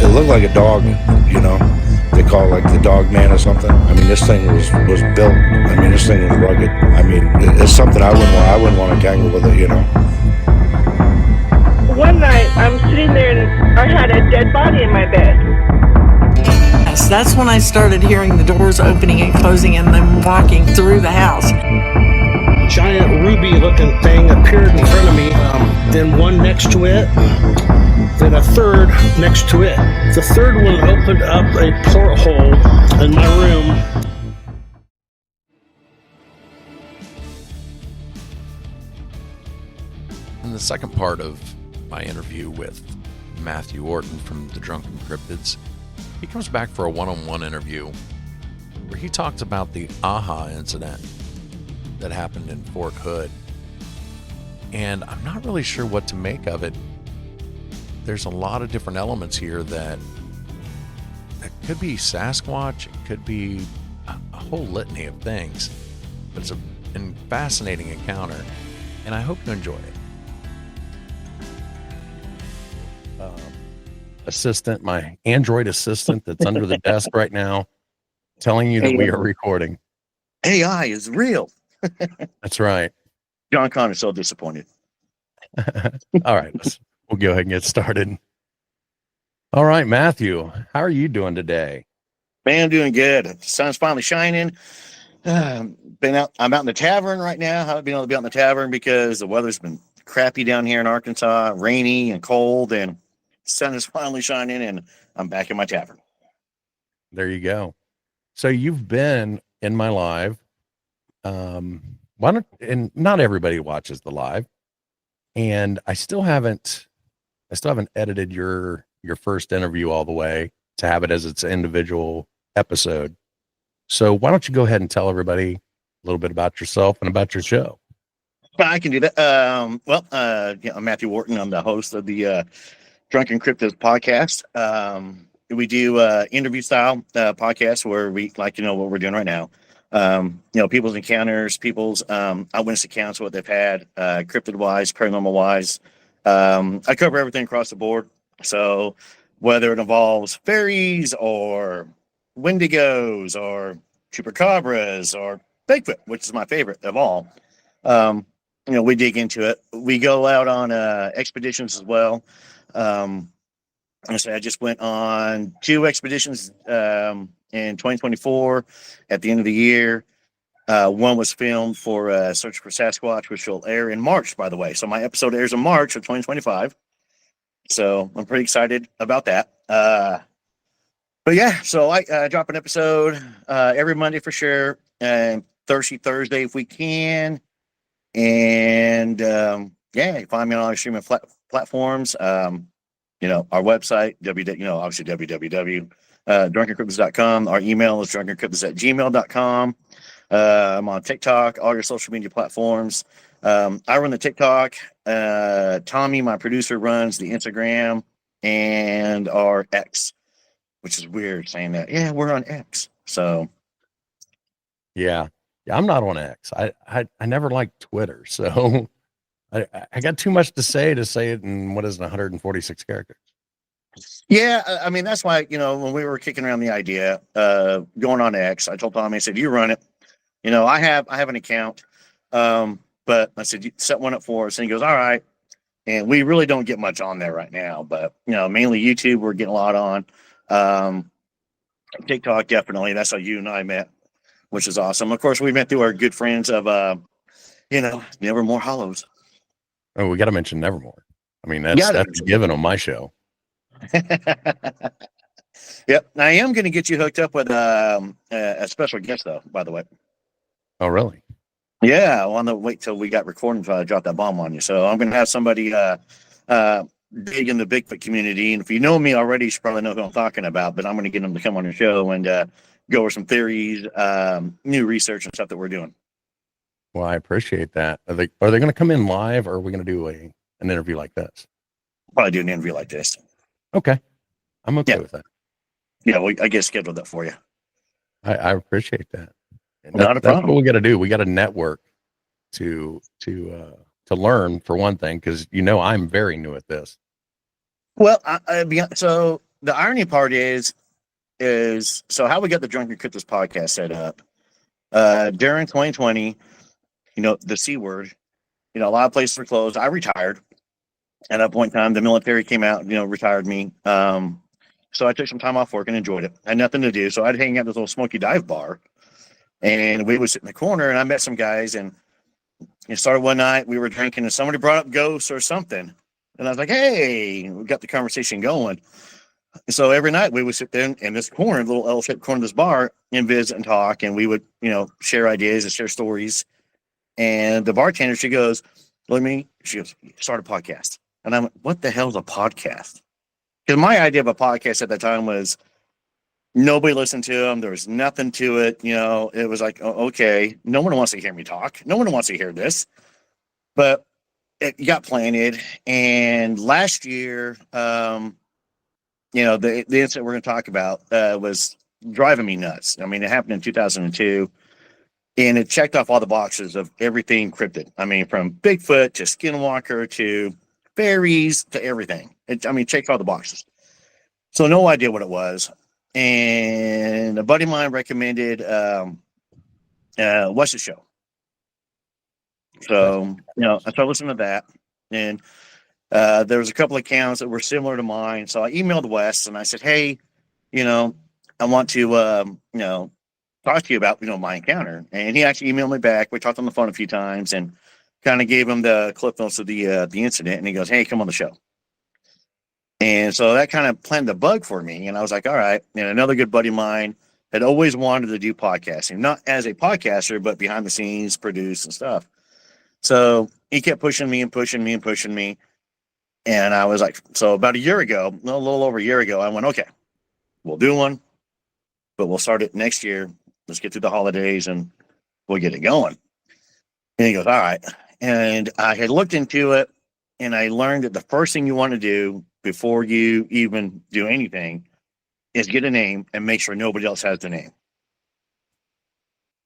It looked like a dog, you know. They call it like the dog man or something. I mean, this thing was built. I mean, this thing was rugged. I mean, it's something I wouldn't want to tangle with it, you know. One night, I'm sitting there and I had a dead body in my bed. Yes, that's when I started hearing the doors opening and closing and them walking through the house. Giant ruby-looking thing appeared in front of me, then one next to it, then a third next to it. The third one opened up a porthole in my room. In the second part of my interview with Matthew Orton from the Drunken Cryptids, he comes back for a one-on-one interview where he talks about the aha incident that happened in Fort Hood. And I'm not really sure what to make of it. There's a lot of different elements here that could be Sasquatch, it could be a whole litany of things. But it's a fascinating encounter, and I hope you enjoy it. Assistant, my Android assistant that's under the desk right now, telling you that we are recording. AI is real. That's right. John Connor's so disappointed. All right, we'll go ahead and get started. All right, Matthew, how are you doing today? Man, I'm doing good. The sun's finally shining. I'm out in the tavern right now. I haven't been able to be out in the tavern because the weather's been crappy down here in Arkansas, rainy and cold, and the sun is finally shining, and I'm back in my tavern. There you go. So you've been in my live. And not everybody watches the live, and I still haven't edited your first interview all the way to have it as its individual episode. So why don't you go ahead and tell everybody a little bit about yourself and about your show? I can do that. I'm Matthew Orton. I'm the host of the Drunken Cryptids podcast. We do interview style podcasts where we like to know what we're doing right now. People's encounters, people's eyewitness accounts, what they've had, cryptid wise, paranormal wise. I cover everything across the board. So whether it involves fairies or wendigos or chupacabras or Bigfoot, which is my favorite of all, we dig into it. We go out on expeditions as well. I just went on 2 expeditions in 2024 at the end of the year. One was filmed for Search for Sasquatch, which will air in March, by the way. So my episode airs in March of 2025. So I'm pretty excited about that. But yeah, so I drop an episode every Monday for sure, and Thursday if we can. And you find me on all our streaming platforms. Our website, obviously www.drunkencryptids.com. Our email is drunkencryptids@gmail.com. I'm on TikTok, all your social media platforms. I run the TikTok. Tommy, my producer, runs the Instagram and our X, which is weird saying that. Yeah, we're on X. So yeah, I'm not on X. I never liked Twitter, so I got too much to say it in 146 characters. Yeah, I mean, that's why, when we were kicking around the idea going on X, I told Tommy, I said, you run it. I have an account, but I said, set one up for us. And he goes, all right. And we really don't get much on there right now, but, mainly YouTube, we're getting a lot on. TikTok, definitely. That's how you and I met, which is awesome. Of course, we met through our good friends of, Nevermore Hollows. Oh, we got to mention Nevermore. I mean, that's given on my show. Yep. I am going to get you hooked up with a special guest, though, by the way. Oh, really? Yeah. I want to wait till we got recording to drop that bomb on you. So I'm going to have somebody big in the Bigfoot community. And if you know me already, you should probably know who I'm talking about. But I'm going to get them to come on your show and go over some theories, new research and stuff that we're doing. Well, I appreciate that. Are they going to come in live, or are we going to do an interview like this? Probably do an interview like this. Okay. I'm okay with that. Yeah, I get scheduled that for you. I appreciate that. Not a problem. That's what we got to do. We got to network to learn, for one thing, because I'm very new at this. Well, so the irony part is so how we got the Drunken Cryptids podcast set up during 2020. The C word. A lot of places were closed. I retired at that point in time. The military came out, retired me. So I took some time off work and enjoyed it. I had nothing to do, so I'd hang out at this little Smoky Dive bar, and we would sit in the corner. And I met some guys, and it started one night. We were drinking, and somebody brought up ghosts or something, and I was like, "Hey!" We got the conversation going. So every night we would sit there in this corner, little L-shaped corner of this bar, and visit and talk, and we would, share ideas and share stories. And the bartender, she goes, she goes, "Start a podcast." And I went, "What the hell is a podcast?" Because my idea of a podcast at that time was nobody listened to them. There was nothing to it. It was like, oh, okay, no one wants to hear me talk. No one wants to hear this. But it got planted. And last year, the incident we're going to talk about was driving me nuts. I mean, it happened in 2002. And it checked off all the boxes of everything cryptid. I mean, from Bigfoot to Skinwalker to fairies to everything. Checked all the boxes. So no idea what it was. And a buddy of mine recommended What's the Show. So, I started listening to that. And there was a couple of accounts that were similar to mine. So I emailed Wes and I said, "Hey, I want to, talk to you about, my encounter." And he actually emailed me back. We talked on the phone a few times and kind of gave him the clip notes of the incident. And he goes, "Hey, come on the show." And so that kind of planted the bug for me. And I was like, all right. And another good buddy of mine had always wanted to do podcasting, not as a podcaster, but behind the scenes, produce and stuff. So he kept pushing me and pushing me and pushing me. And I was like, so about a little over a year ago, I went, okay, we'll do one, but we'll start it next year. Let's get through the holidays and we'll get it going. And he goes, all right. And I had looked into it and I learned that the first thing you want to do before you even do anything is get a name and make sure nobody else has the name.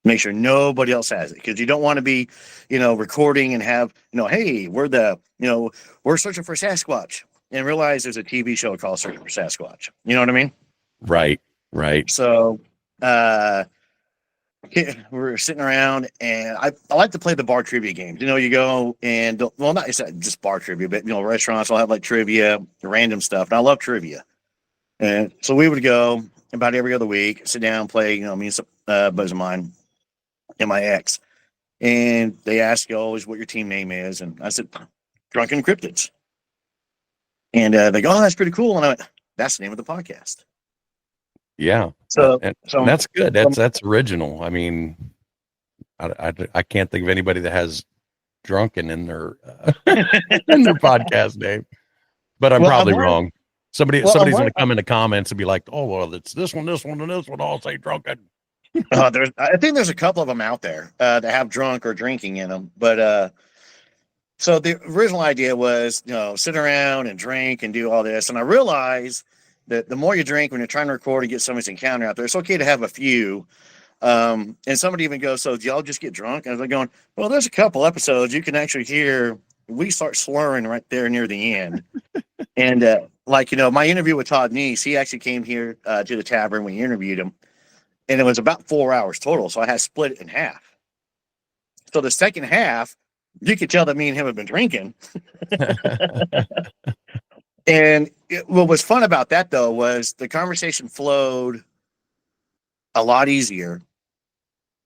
Make sure nobody else has it, because you don't want to be, recording and have, hey, we're searching for Sasquatch, and realize there's a TV show called Searching for Sasquatch. You know what I mean? Right. So, we're sitting around, and I like to play the bar trivia games. You go and, not just bar trivia, but, restaurants will have like trivia, random stuff. And I love trivia. And so we would go about every other week, sit down, play, me and some buddies of mine and my ex. And they ask you always what your team name is. And I said, Drunken Cryptids. And they go, "Oh, that's pretty cool." And I went, "That's the name of the podcast." Yeah. So that's good. That's original. I mean, I can't think of anybody that has drunken in their in their podcast name, but I'm probably wrong. Somebody's going to come in the comments and be like, "Oh, well, it's this one, and this one all say drunken." I think there's a couple of them out there that have drunk or drinking in them. But so the original idea was, sit around and drink and do all this. And I realized that the more you drink when you're trying to record and get somebody's encounter out there, it's okay to have a few. And somebody even goes, "So do y'all just get drunk?" And I was going, "Well, there's a couple episodes you can actually hear we start slurring right there near the end." And my interview with Todd Neese, he actually came here to the tavern. We interviewed him. And it was about 4 hours total. So I had split it in half. So the second half, you could tell that me and him have been drinking. And what was fun about that, though, was the conversation flowed a lot easier.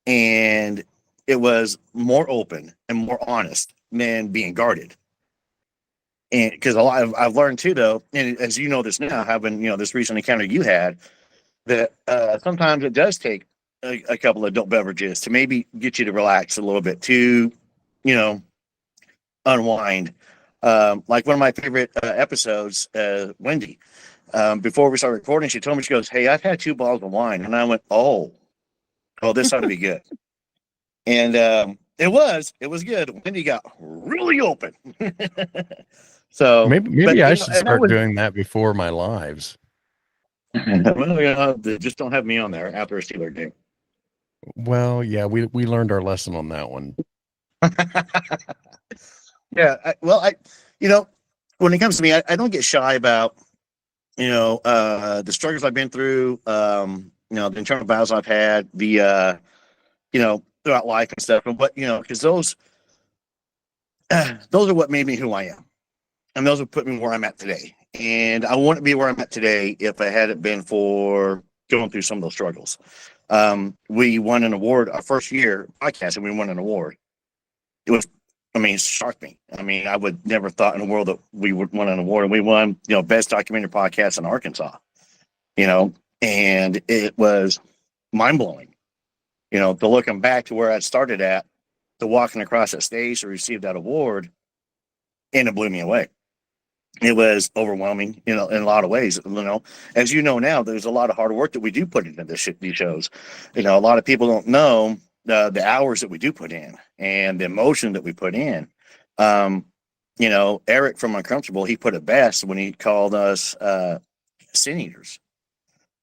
And it was more open and more honest than being guarded. And because I've learned, too, though, and as you know this now, having, this recent encounter you had, that sometimes it does take a couple of adult beverages to maybe get you to relax a little bit, to, unwind. Like one of my favorite episodes, Wendy, before we started recording, she told me, she goes, "Hey, I've had 2 bottles of wine." And I went, oh, this ought to be good. And it was good. Wendy got really open. So maybe I should start doing that before my lives. Well, just don't have me on there after a Steeler game. Well, yeah, we learned our lesson on that one. Yeah, when it comes to me, I don't get shy about, the struggles I've been through, the internal battles I've had, throughout life and stuff. But because those are what made me who I am, and those have put me where I'm at today. And I wouldn't be where I'm at today if it hadn't been for going through some of those struggles. We won an award our first year podcast, and we won an award. It shocked me. I would never thought in the world that we would win an award, and we won, best documentary podcast in Arkansas. And it was mind blowing. To looking back to where I started at, to walking across that stage to receive that award, and it blew me away. It was overwhelming, in a lot of ways. As you know now, there's a lot of hard work that we do put into these shows. A lot of people don't know the hours that we do put in and the emotion that we put in. Eric from Uncomfortable, he put it best when he called us sin eaters,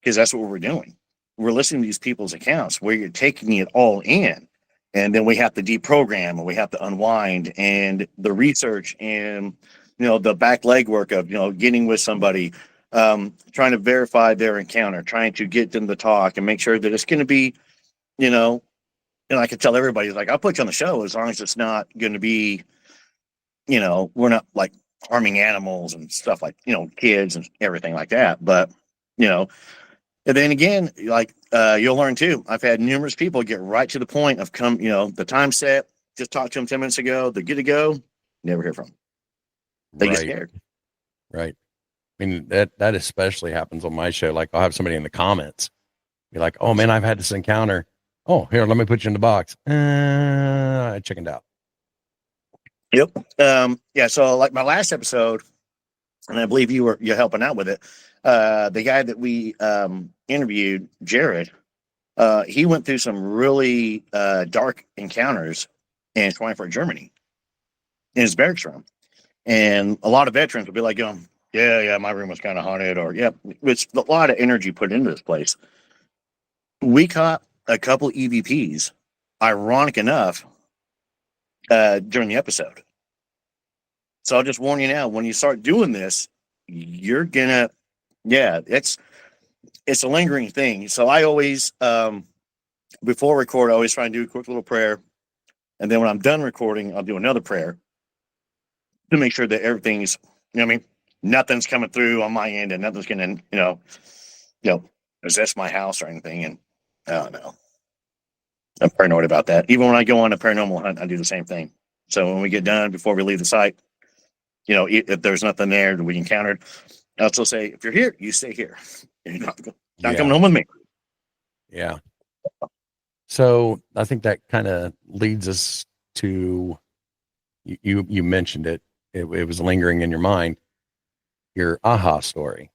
because that's what we're doing. We're listening to these people's accounts where you're taking it all in, and then we have to deprogram and we have to unwind, and the research and the back legwork of getting with somebody, trying to verify their encounter, trying to get them to talk and make sure that it's going to be, and I can tell everybody, like, I'll put you on the show as long as it's not going to be, we're not like harming animals and stuff, like, kids and everything like that. But, and then again, like, you'll learn too. I've had numerous people get right to the point of the time set, just talked to them 10 minutes ago, they're good to go, never hear from them. They get scared. Right. That especially happens on my show. Like, I'll have somebody in the comments be like, "Oh man, I've had this encounter. Oh, here, let me put you in the box." I chickened out. Yep. Yeah. So like my last episode, and I believe you're helping out with it. The guy that we interviewed, Jared, he went through some really dark encounters in Schweinfurt, Germany, in his barracks room. And a lot of veterans will be like, yeah, my room was kind of haunted, or yeah, it's a lot of energy put into this place. We caught a couple EVPs, ironic enough, during the episode. So I'll just warn you now, when you start doing this, you're gonna, it's a lingering thing. So I always, before record, I always try and do a quick little prayer. And then when I'm done recording, I'll do another prayer to make sure that everything's, nothing's coming through on my end, and nothing's going to, possess my house or anything. And I don't know. I'm paranoid about that. Even when I go on a paranormal hunt, I do the same thing. So when we get done, before we leave the site, if there's nothing there that we encountered, I'll still say, if you're here, you stay here. You're not coming home with me. Yeah. So I think that kind of leads us to, you mentioned it. It was lingering in your mind, your aha story.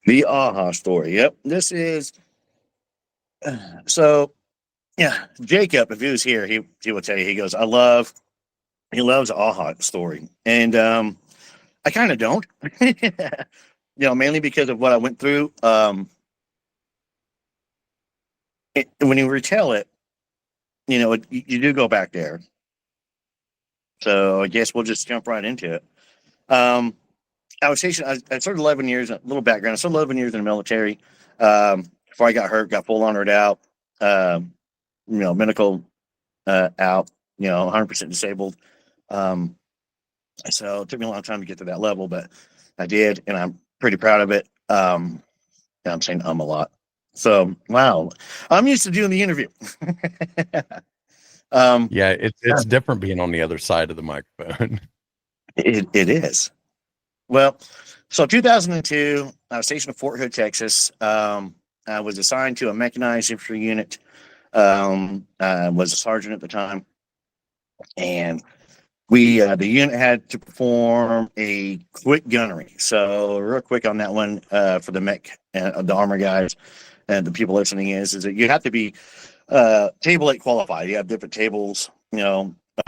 The aha story. Yep. This is, Jacob, if he was here, he would tell you, he goes, he loves aha story. And I kind of don't, mainly because of what I went through. When you retell it, you do go back there. So I guess we'll just jump right into it. I was stationed, I started 11 years, a little background. I started 11 years in the military. Before I got hurt, got full honored out, medical out, 100% disabled. So it took me a long time to get to that level, but I did, and I'm pretty proud of it. I'm saying a lot. So, wow. I'm used to doing the interview. It's different being on the other side of the microphone. It is. Well, so 2002, I was stationed at Fort Hood, Texas. I was assigned to a mechanized infantry unit. I was a sergeant at the time. And the unit had to perform a quick gunnery. So real quick on that one, for the mech, the armor guys and the people listening is that you have to be table 8 qualified. You have different tables,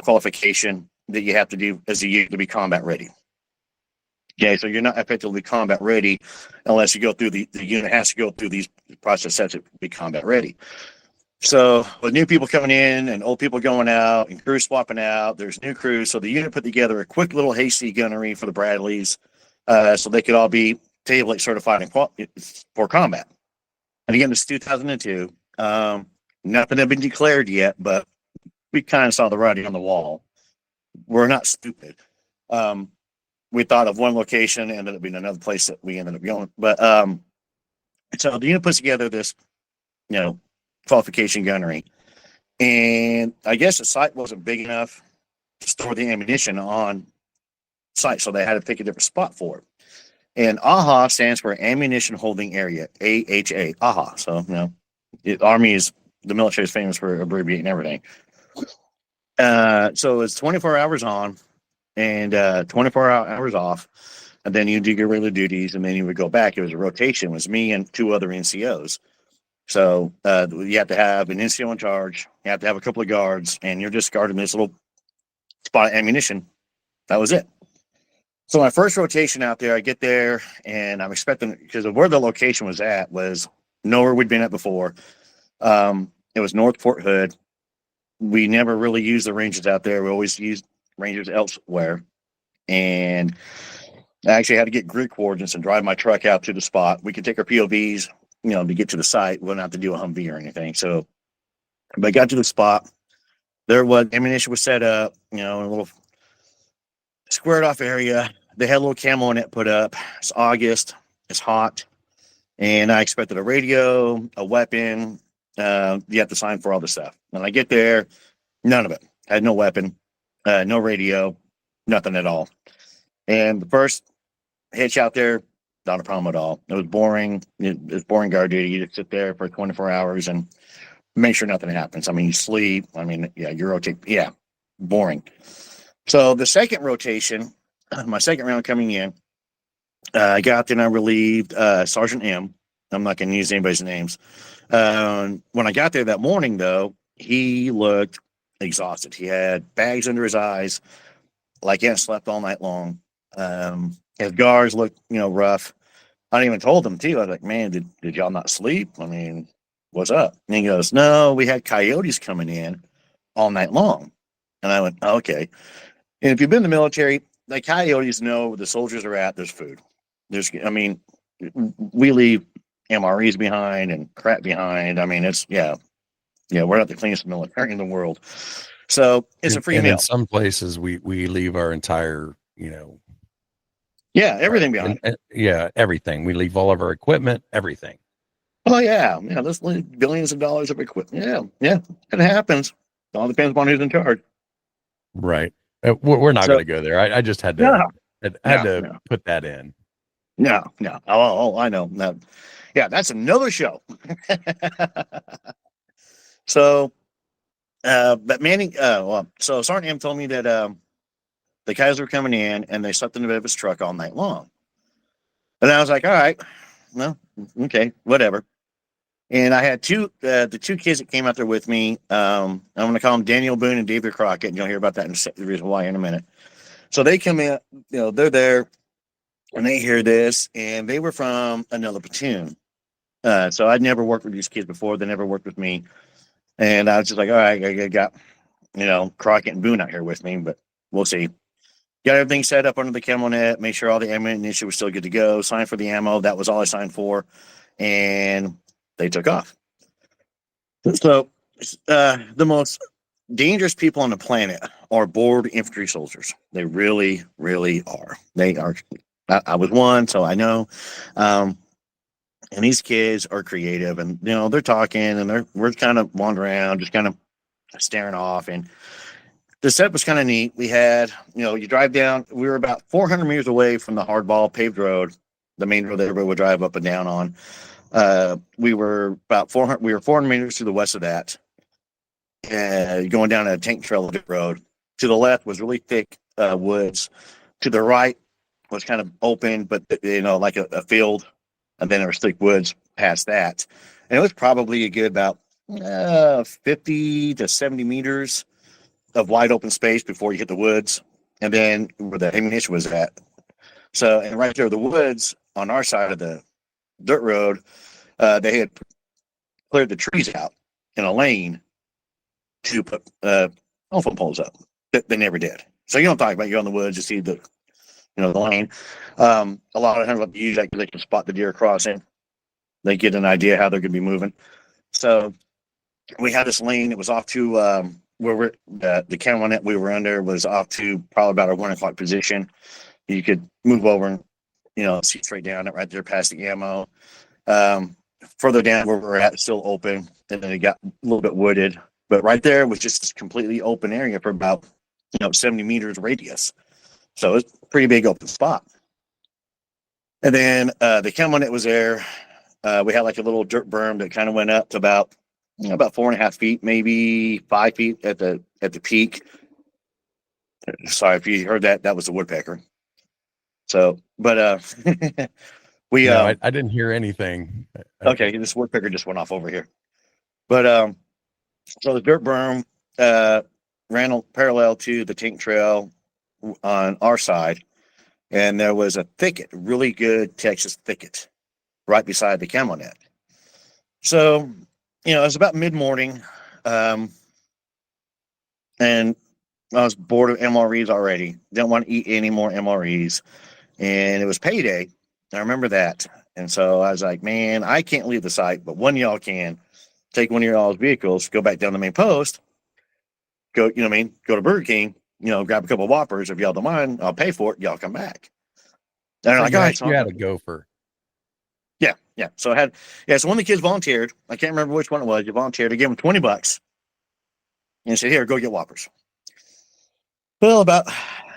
qualification that you have to do as a unit to be combat ready. Okay, so you're not effectively combat ready unless you go through the unit has to go through these process steps to be combat ready. So with new people coming in and old people going out and crews swapping out, there's new crews. So the unit put together a quick little hasty gunnery for the Bradleys, so they could all be table like certified for combat. And again, this is 2002. Nothing had been declared yet, but we kind of saw the writing on the wall. We're not stupid. We thought of one location, ended up being another place that we ended up going. But so the unit puts together this, qualification gunnery. And I guess the site wasn't big enough to store the ammunition on site, so they had to pick a different spot for it. And AHA stands for Ammunition Holding Area, AHA, AHA. So, the military is famous for abbreviating everything. So it's 24 hours on and 24 hours off. And then you do your regular duties, and then you would go back. It was a rotation. It was me and 2 other NCOs. So you have to have an NCO in charge. You have to have a couple of guards, and you're just guarding this little spot of ammunition. That was it. So my first rotation out there, I get there, and I'm expecting, because of where the location was at was nowhere we'd been at before. It was North Fort Hood. We never really used the Rangers out there. We always used Rangers elsewhere. And I actually had to get grid coordinates and drive my truck out to the spot. We could take our POVs, to get to the site. We wouldn't have to do a Humvee or anything. So, but I got to the spot. There was ammunition was set up, in a little squared off area. They had a little camo net put up. It's August. It's hot. And I expected a radio, a weapon. You have to sign for all the stuff. When I get there, none of it. I had no weapon, no radio, nothing at all. And the first hitch out there, not a problem at all. It was boring. It was boring guard duty. You just sit there for 24 hours and make sure nothing happens. You sleep. You rotate. Yeah, boring. So the second rotation, my second round coming in, I got out there and I relieved Sergeant M. I'm not going to use anybody's names. When I got there that morning, though, he looked exhausted. He had bags under his eyes, like he hadn't slept all night long. His guards looked, rough. I even told him, too. I was like, man, did y'all not sleep? What's up? And he goes, no, we had coyotes coming in all night long. And I went, oh, okay. And if you've been in the military, the coyotes know where the soldiers are at. There's food. We leave MREs behind and crap behind. We're not the cleanest military in the world. So it's a free meal. In some places, we leave our entire, everything behind. Everything. We leave all of our equipment, everything. Oh, yeah. There's billions of dollars of equipment. Yeah. It happens. It all depends upon who's in charge. Right. We're not going to go there. I just had to put that in. No. Oh, I know. No. Yeah, that's another show. So, but Manning, so Sergeant M told me that the guys were coming in and they slept in the bed of his truck all night long. And I was like, all right, well, okay, whatever. And I had the 2 kids that came out there with me. I'm going to call them Daniel Boone and David Crockett, and you'll hear about that the reason why in a minute. So they come in, they're there, and they hear this, and they were from another platoon. So I'd never worked with these kids before. They never worked with me. And I was just like, all right, I got, Crockett and Boone out here with me, but we'll see. Got everything set up under the camo net, make sure all the ammunition was still good to go, signed for the ammo. That was all I signed for. And they took off. So the most dangerous people on the planet are bored infantry soldiers. They really, really are. They are. I was one, so I know. And these kids are creative, and they're talking, and we're kind of wandering around, just kind of staring off. And the setup was kind of neat. We had, you drive down. We were about 400 meters away from the hardball paved road, the main road that everybody would drive up and down on. We were about 400. We were 400 meters to the west of that, going down a tank trail road. To the left was really thick woods. To the right was kind of open, but like a field. And then there was thick woods past that. And it was probably a good about 50 to 70 meters of wide open space before you hit the woods. And then where the ammunition was at. So, and right there, the woods on our side of the dirt road, they had cleared the trees out in a lane to put telephone poles up. They never did. So you don't talk about you're on the woods, you see the the lane. A lot of hunters use that because they can spot the deer crossing. They get an idea how they're going to be moving. So we had this lane. It was off to where we're the camel net we were under was off to probably about our 1 o'clock position. You could move over and see straight down it right there past the ammo. Further down where we're at, still open, and then it got a little bit wooded. But right there was just this completely open area for about 70 meters radius. So it's a pretty big open spot. And then the camel net was there. We had like a little dirt berm that kind of went up to about 4.5 feet, maybe 5 feet at the peak. Sorry if you heard that. That was the woodpecker. So, but we I didn't hear anything. Okay, this woodpecker just went off over here. But so the dirt berm ran parallel to the tank trail on our side, and there was a thicket, really good Texas thicket, right beside the camel net. So, it was about mid-morning, and I was bored of MREs already. Didn't want to eat any more MREs, and it was payday. I remember that. And so I was like, man, I can't leave the site, but one of y'all can. Take one of y'all's vehicles, go back down the main post, go to Burger King, grab a couple of Whoppers. If y'all don't mind, I'll pay for it. Y'all come back. And So I'm like, you had a gopher. Yeah. So I had, so one of the kids volunteered. I can't remember which one it was. You volunteered. I gave him $20 and said, here, go get Whoppers. Well, about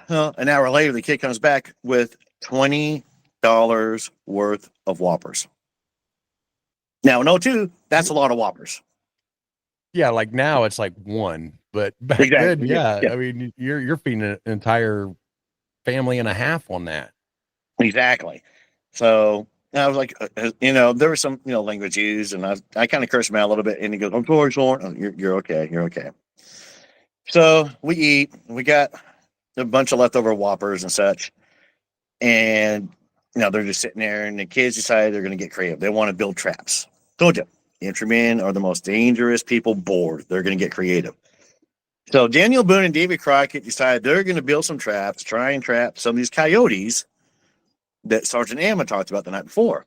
an hour later, the kid comes back with $20 worth of Whoppers. Now, in 02, that's a lot of Whoppers. Yeah, like now it's like one, but back Exactly. then, yeah. I mean, you're feeding an entire family and a half on that. Exactly. So I was like, there was some, language used, and I kind of cursed him out a little bit, and he goes, "I'm sorry, Sean." Oh, you're okay. You're okay. So we eat. We got a bunch of leftover Whoppers and such, and they're just sitting there, and the kids decided they're going to get creative. They want to build traps. Told you, infantrymen are the most dangerous people bored. They're going to get creative. So Daniel Boone and David Crockett decided they're going to build some traps, try and trap some of these coyotes that Sergeant Amma talked about the night before.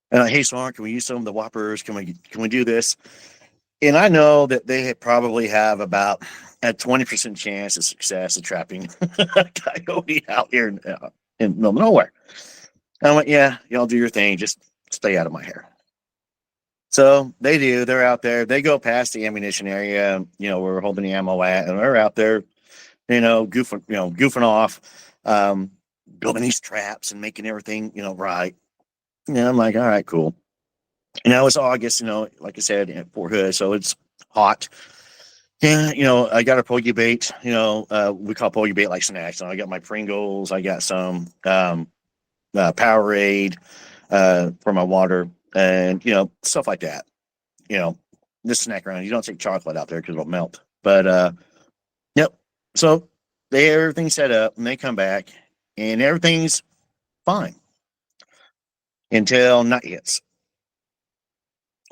And hey, Sarn, can we use some of the Whoppers? Can we do this? And I know that they probably have about a 20% chance of success of trapping a coyote out here in the middle of nowhere. And I went, yeah, y'all do your thing. Just stay out of my hair. So they do. They're out there. They go past the ammunition area, where we're holding the ammo at, and they're out there, goofing off, building these traps and making everything, right. And I'm like, all right, cool. It's August, like I said, at Fort Hood, so it's hot. Yeah, I got a pogie bait, we call pogie bait like snacks. I got my Pringles, I got some Powerade for my water, and stuff like that. Just snack around. You don't take chocolate out there because it'll melt. But yep. So everything's set up, and they come back, and everything's fine until night hits.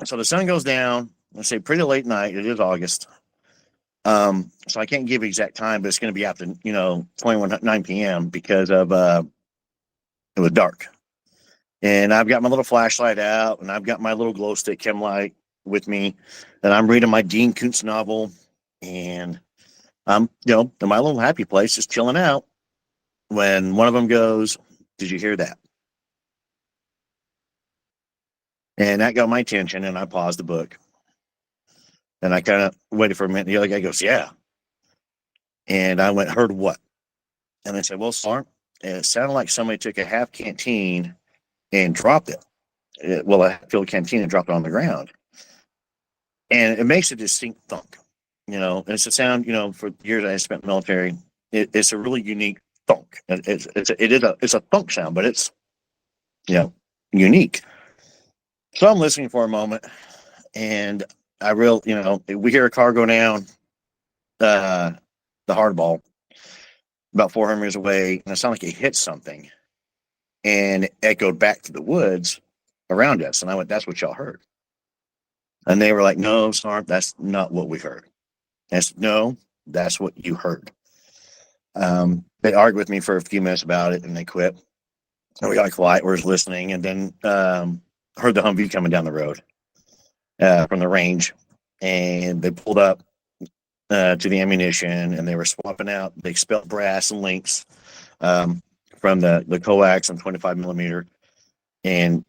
So the sun goes down. Let's say pretty late night. It is August. So I can't give exact time, but it's going to be after 9 p.m. because of it was dark. And I've got my little flashlight out, and I've got my little glow stick chem light with me, and I'm reading my Dean Koontz novel, and I'm in my little happy place, just chilling out. When one of them goes, "Did you hear that?" And that got my attention, and I paused the book, and I kind of waited for a minute. The other guy goes, "Yeah," and I went, "Heard what?" And I said, "Well, sir, it sounded like somebody took a half canteen and dropped it. I filled a canteen and dropped it on the ground. And it makes a distinct thunk, and it's a sound, for years I spent in the military. It's a really unique thunk. It's a thunk sound, but it's, unique. So I'm listening for a moment, and we hear a car go down the hardball about 400 meters away, and it sounded like it hit something. And it echoed back to the woods around us. And I went, "That's what y'all heard." And they were like, "No, Sarn, that's not what we heard." I said, "No, that's what you heard." They argued with me for a few minutes about it, and they quit. And we got quiet. We were listening, and then heard the Humvee coming down the road from the range, and they pulled up to the ammunition, and they were swapping out the expelled brass and links from the coax and 25 millimeter, and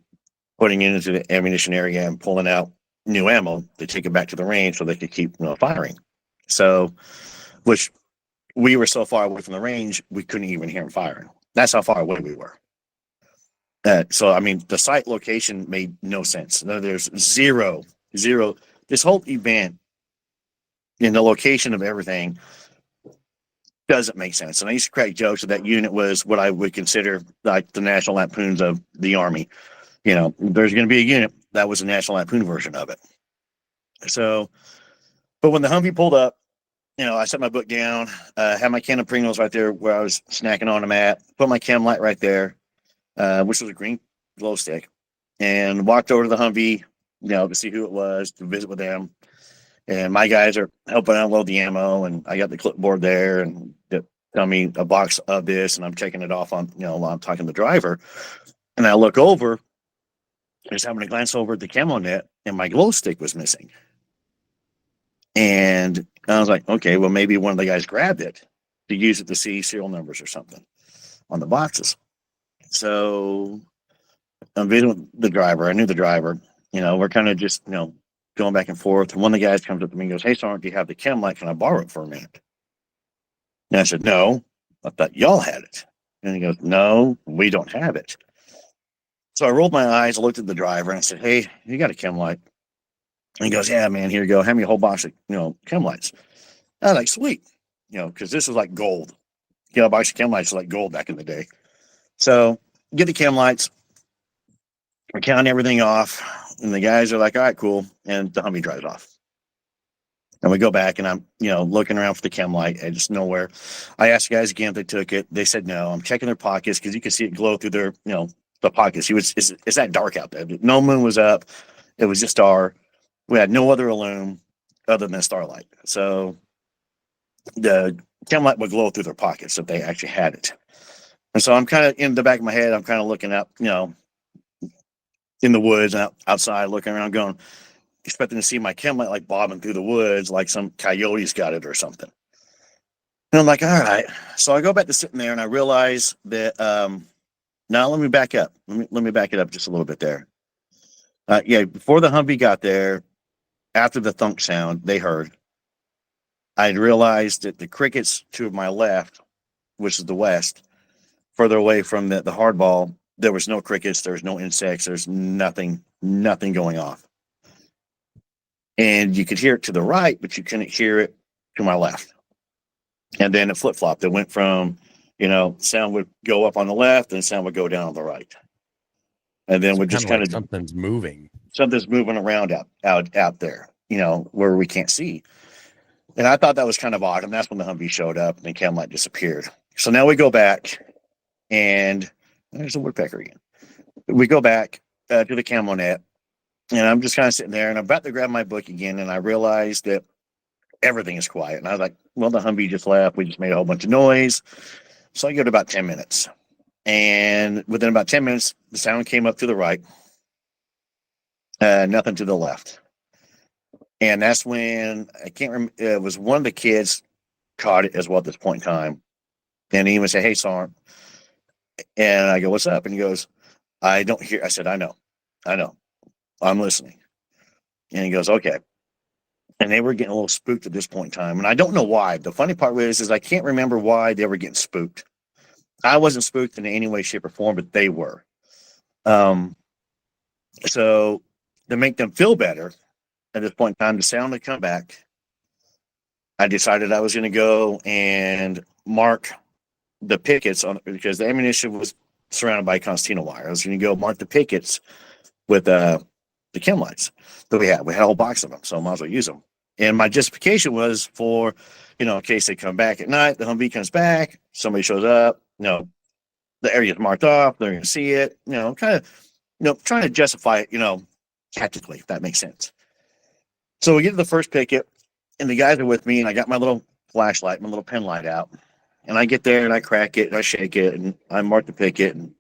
putting it into the ammunition area and pulling out new ammo to take it back to the range so they could keep firing. So, which we were so far away from the range, we couldn't even hear them firing. That's how far away we were. So, I mean, the site location made no sense. There's zero. This whole event and the location of everything doesn't make sense. And I used to crack jokes that that unit was what I would consider like the National Lampoons of the Army. There's going to be a unit that was a National Lampoon version of it. So, but when the Humvee pulled up, I set my book down, had my can of Pringles right there where I was snacking on them at, put my chem light right there, which was a green glow stick, and walked over to the Humvee, to see who it was, to visit with them. And my guys are helping unload the ammo, and I got the clipboard there, and they tell me a box of this, and I'm checking it off on, while I'm talking to the driver. And I look over, just having a glance over at the camo net, and my glow stick was missing. And I was like, okay, well, maybe one of the guys grabbed it to use it to see serial numbers or something on the boxes. So I'm visiting with the driver. I knew the driver. We're kind of just, going back and forth. And one of the guys comes up to me and goes, "Hey, Sergeant, do you have the chem light? Can I borrow it for a minute?" And I said, "No, I thought y'all had it." And he goes, "No, we don't have it." So I rolled my eyes, I looked at the driver, and I said, "Hey, you got a chem light?" And he goes, "Yeah, man, here you go. Hand me a whole box of, chem lights." I was like, "Sweet." Because this was like gold. A box of chem lights was like gold back in the day. So get the chem lights. We're counting everything off. And the guys are like, "All right, cool." And the Humvee drives off. And we go back, and I'm, looking around for the chem light. I just nowhere. I asked the guys again if they took it. They said no. I'm checking their pockets because you can see it glow through their, the pockets. It's that dark out there. No moon was up. It was just star. We had no other illume other than starlight. So the chem light would glow through their pockets if they actually had it. And so I'm kind of in the back of my head, I'm kind of looking up, in the woods and outside, looking around, going, expecting to see my chem light like bobbing through the woods, like some coyotes got it or something. And I'm like, all right. So I go back to sitting there, and I realize that now let me back up. Let me back it up just a little bit there. Before the Humvee got there, after the thunk sound they heard, I realized that the crickets to my left, which is the west, further away from the hardball, there was no crickets, there was no insects, there's nothing going off. And you could hear it to the right, but you couldn't hear it to my left. And then it flip-flopped. It went from, sound would go up on the left and sound would go down on the right. And then we just kind of something's moving around out there, where we can't see. And I thought that was kind of odd. And that's when the Humvee showed up and the chem light disappeared. So now we go back, and there's a woodpecker again. We go back to the camo net, and I'm just kind of sitting there, and I'm about to grab my book again, and I realized that everything is quiet. And I was like, well, the Humvee just left. We just made a whole bunch of noise. So I go to about 10 minutes. And within about 10 minutes, the sound came up to the right. Nothing to the left. And that's when, I can't remember, it was one of the kids caught it as well at this point in time. And he would say, "Hey, Sergeant." And I go, "What's up?" And he goes, "I don't hear." I said, I know. I'm listening." And he goes, "Okay." And they were getting a little spooked at this point in time. And I don't know why. The funny part is I can't remember why they were getting spooked. I wasn't spooked in any way, shape, or form, but they were. So to make them feel better at this point in time, the sound had come back. I decided I was going to go and mark the pickets because the ammunition was surrounded by concertina wire. I was going to go mark the pickets with the chem lights that we had. We had a whole box of them, so I might as well use them. And my justification was for, in case they come back at night, the Humvee comes back, somebody shows up, the area is marked off, they're going to see it, kind of, trying to justify it, tactically, if that makes sense. So we get to the first picket, and the guys are with me, and I got my little flashlight, my little pen light out. And I get there and I crack it and I shake it and I mark the picket and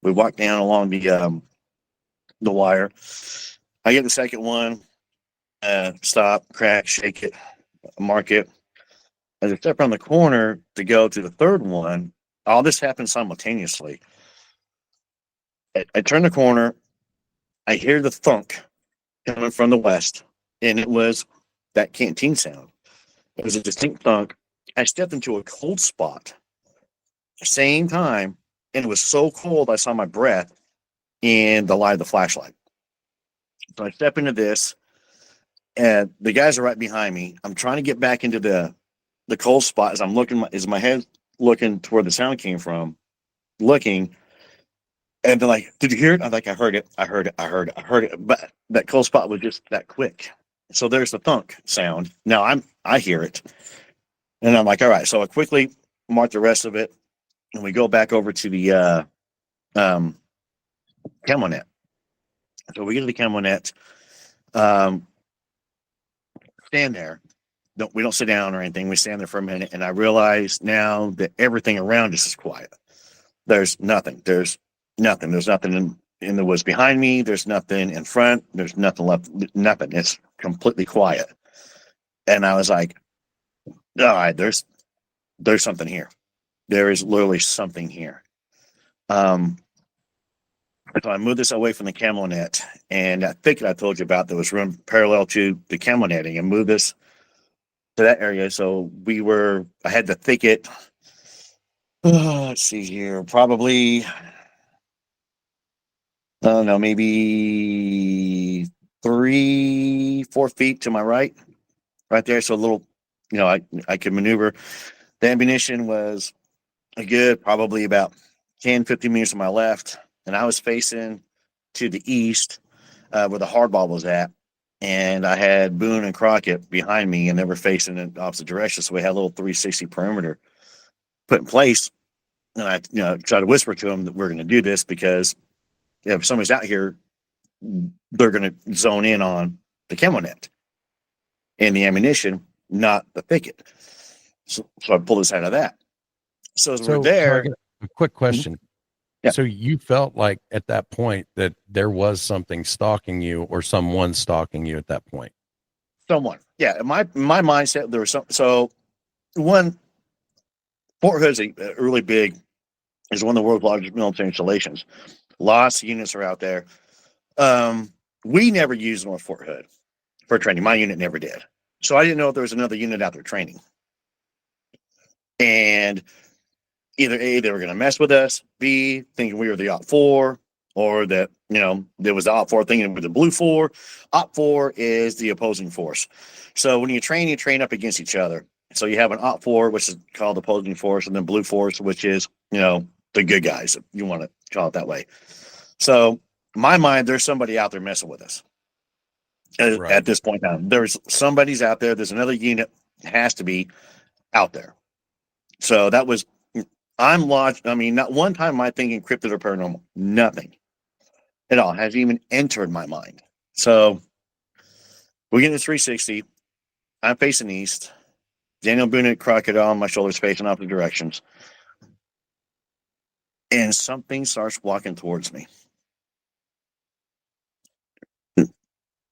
we walk down along the wire. I get the second one, stop, crack, shake it, mark it. As I step around the corner to go to the third one, all this happens simultaneously. I turn the corner, I hear the thunk coming from the west, and it was that canteen sound. It was a distinct thunk. I stepped into a cold spot at the same time, and it was so cold I saw my breath in the light of the flashlight. So I step into this, and the guys are right behind me. I'm trying to get back into the cold spot as I'm looking, as my head looking to where the sound came from, looking, and they're like, "Did you hear it?" I'm like, "I heard it. I heard it. I heard it. I heard it." But that cold spot was just that quick. So there's the thunk sound. Now I hear it, and I'm like, "All right." So I quickly mark the rest of it, and we go back over to the camo net. So we get to the camo net, stand there. We don't sit down or anything. We stand there for a minute, and I realize now that everything around us is quiet. There's nothing. There's nothing. There's nothing in the woods behind me. There's nothing in front. There's nothing left. Nothing. It's completely quiet. And I was like, all right, there's something here. There is literally something here. So I moved this away from the camo net, and that thicket I told you about that was run parallel to the camo netting, and moved this to that area. So I had the thicket, let's see here, probably, I don't know, maybe 3-4 feet to my right there. So a little, I could maneuver. The ammunition was a good, probably about 10-15 meters to my left. And I was facing to the east, where the hardball was at. And I had Boone and Crockett behind me, and they were facing in opposite directions. So we had a little 360 perimeter put in place. And I, try to whisper to them that we're going to do this because if somebody's out here, they're going to zone in on the camo net and the ammunition, not the thicket. So I pulled us out of that. So as we're there, a quick question. Yeah. So you felt like at that point that there was something stalking you, or someone stalking you at that point? Someone. Yeah. In my mindset, there was some. So one, Fort Hood's really big, is one of the world's largest military installations. Lots of units are out there. We never used North Fort Hood for training. My unit never did. So I didn't know if there was another unit out there training. And either A, they were going to mess with us, B, thinking we were the Op 4, or that, there was the Op 4 thinking we were the Blue 4. Op 4 is the opposing force. So when you train up against each other. So you have an Op 4, which is called opposing force, and then Blue Force, which is, the good guys, if you want to call it that way. So in my mind, there's somebody out there messing with us. Right. At this point in time, there's somebody's out there. There's another unit has to be out there. So that was, I'm lodged. I mean, not one time am I thinking cryptid or paranormal. Nothing at all has even entered my mind. So we get into 360. I'm facing east. Daniel Boone and Crockett on my shoulders facing opposite directions. And something starts walking towards me.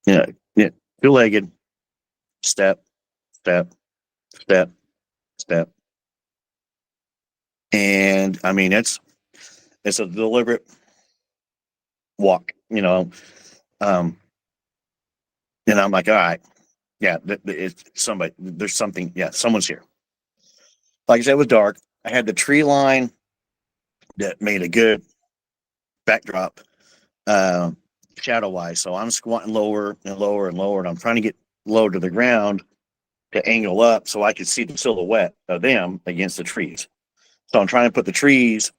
Yeah, two-legged, step, step, step, step. And I mean, it's a deliberate walk, and I'm like, all right, yeah, it's somebody, there's something, yeah, someone's here. Like I said, it was dark. I had the tree line that made a good backdrop, shadow wise. So I'm squatting lower and lower and lower, and I'm trying to get low to the ground to angle up so I could see the silhouette of them against the trees. So I'm trying to put the trees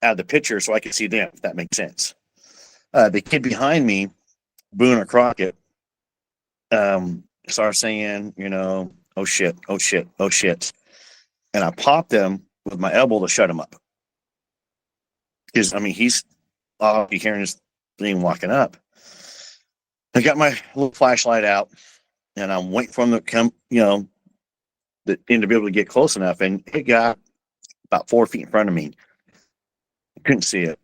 out of the picture so I can see them, if that makes sense. The kid behind me, Boone or Crockett, started saying, oh shit, oh shit, oh shit. And I popped him with my elbow to shut him up. Because, he's hearing this thing walking up. I got my little flashlight out, and I'm waiting for him to come, the end to be able to get close enough. And it got about 4 feet in front of me. Couldn't see it.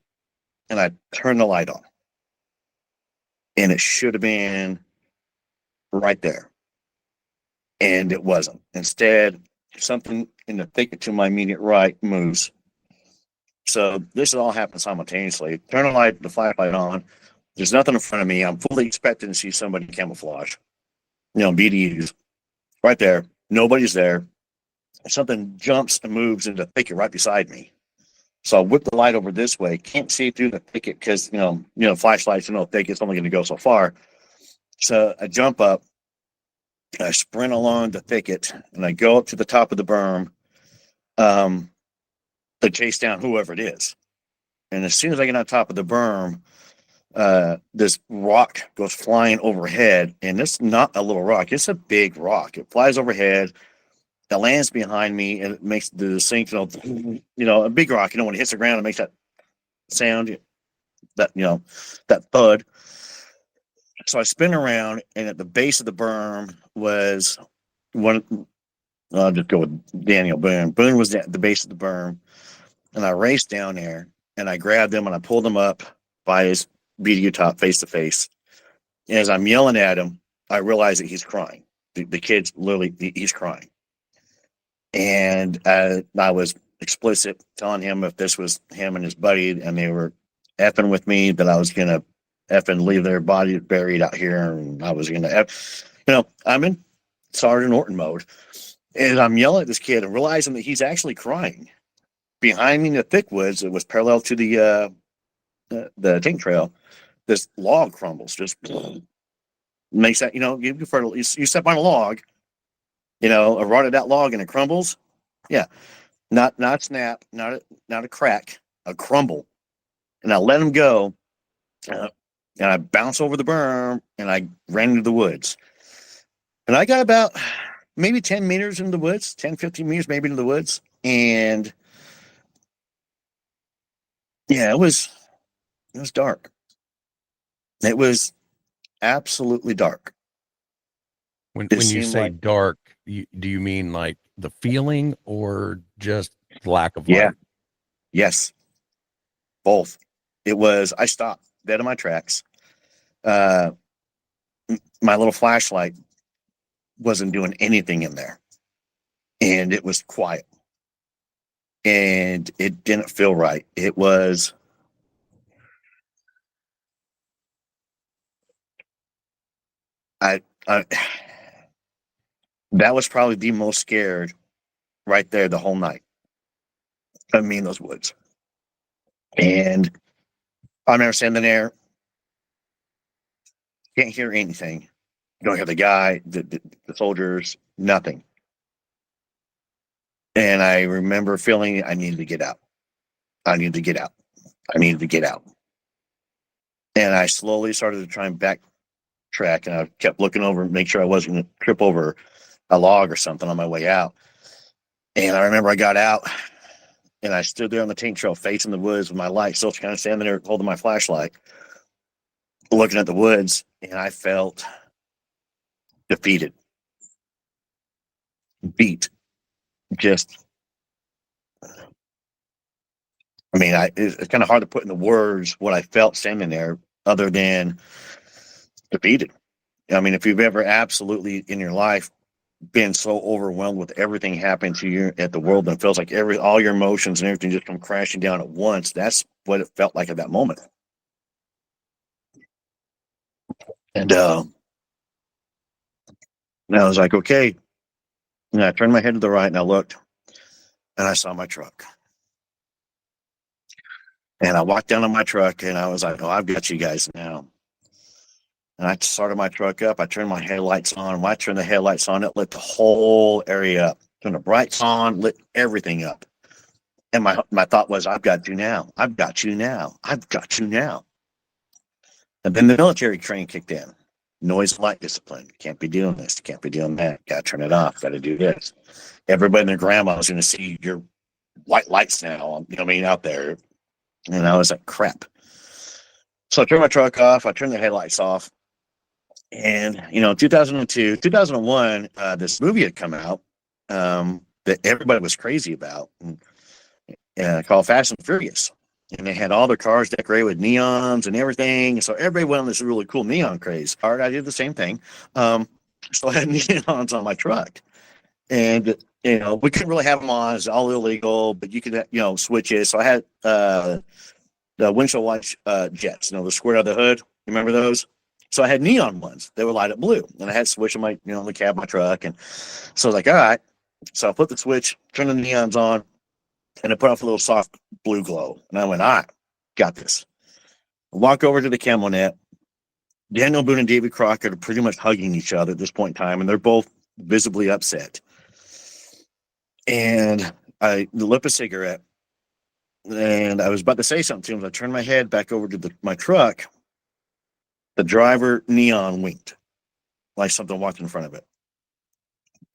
And I turned the light on. And it should have been right there. And it wasn't. Instead, something in the thicket to my immediate right moves. So this all happened simultaneously. Turn the flashlight on. There's nothing in front of me. I'm fully expecting to see somebody camouflage. BDUs. Right there. Nobody's there. Something jumps and moves into the thicket right beside me. So I whip the light over this way. Can't see through the thicket because, flashlights, thicket's only going to go so far. So I jump up. I sprint along the thicket and I go up to the top of the berm to chase down whoever it is. And as soon as I get on top of the berm, this rock goes flying overhead, and it's not a little rock. It's a big rock. It flies overhead. It lands behind me, and it makes the sink, a big rock. When it hits the ground, it makes that sound, that thud. So I spin around, and at the base of the berm was one. I'll just go with Daniel Boone. Boone was at the base of the berm, and I raced down there, and I grabbed him, and I pulled him up by his BDU top face to face. And as I'm yelling at him, I realize that he's crying. The kid's literally, he's crying. And I was explicit telling him if this was him and his buddy and they were effing with me, that I was going to effing leave their body buried out here. And I was going to, I'm in Sergeant Orton mode. And I'm yelling at this kid and realizing that he's actually crying. Behind me in the thick woods, it was parallel to the tank trail. This log crumbles, just makes that, you step on a log, a rotted out log and it crumbles. Yeah. Not snap, not a crack, a crumble. And I let him go. And I bounced over the berm and I ran into the woods. And I got about maybe 10 meters into the woods, 10, 15 meters maybe into the woods. And yeah, it was dark. It was absolutely dark. When you say dark, do you mean like the feeling or just lack of light? Yeah. Yes. Both. It was, I stopped dead in my tracks. My little flashlight wasn't doing anything in there. And it was quiet. And it didn't feel right. It was, that was probably the most scared right there the whole night of me in those woods. And I remember standing there, can't hear anything. Don't hear the guy, the soldiers, nothing. And I remember feeling I needed to get out. I needed to get out. I needed to get out. And I slowly started to try and backtrack, and I kept looking over and make sure I wasn't going to trip over a log or something on my way out. And I remember I got out and I stood there on the tank trail facing the woods with my light, still kind of standing there holding my flashlight, looking at the woods, and I felt defeated, beat. Just, it's kind of hard to put into words what I felt standing there other than defeated. If you've ever absolutely in your life been so overwhelmed with everything happening to you at the world and feels like all your emotions and everything just come crashing down at once, that's what it felt like at that moment. And I was like, okay. And I turned my head to the right and I looked and I saw my truck. And I walked down to my truck and I was like, oh, I've got you guys now. And I started my truck up. I turned my headlights on. When I turned the headlights on, it lit the whole area up. Turned the brights on, lit everything up. And my thought was, I've got you now. I've got you now. I've got you now. And then the military train kicked in. Noise and light discipline. You can't be doing this. You can't be doing that. Got to turn it off. Got to do this. Everybody and their grandma is going to see your white lights now, out there. And I was like, crap. So I turned my truck off. I turned the headlights off. And, 2001, this movie had come out that everybody was crazy about. And called Fast and Furious. And they had all their cars decorated with neons and everything. And so everybody went on this really cool neon craze. All right, I did the same thing. So I had neons on my truck. And, we couldn't really have them on. It's all illegal, but you could, switch it. So I had the windshield watch jets, the squirt out of the hood. You remember those? So I had neon ones. They would light up blue. And I had to switch on my, the cab of my truck. And so I was like, all right. So I put the switch, turned the neons on, and I put off a little soft blue glow. And I went, all right, got this. I walk over to the camo net. Daniel Boone and David Crockett are pretty much hugging each other at this point in time, and they're both visibly upset. And I lit a cigarette, and I was about to say something to him. I turned my head back over to my truck. The driver neon winked, like something walked in front of it.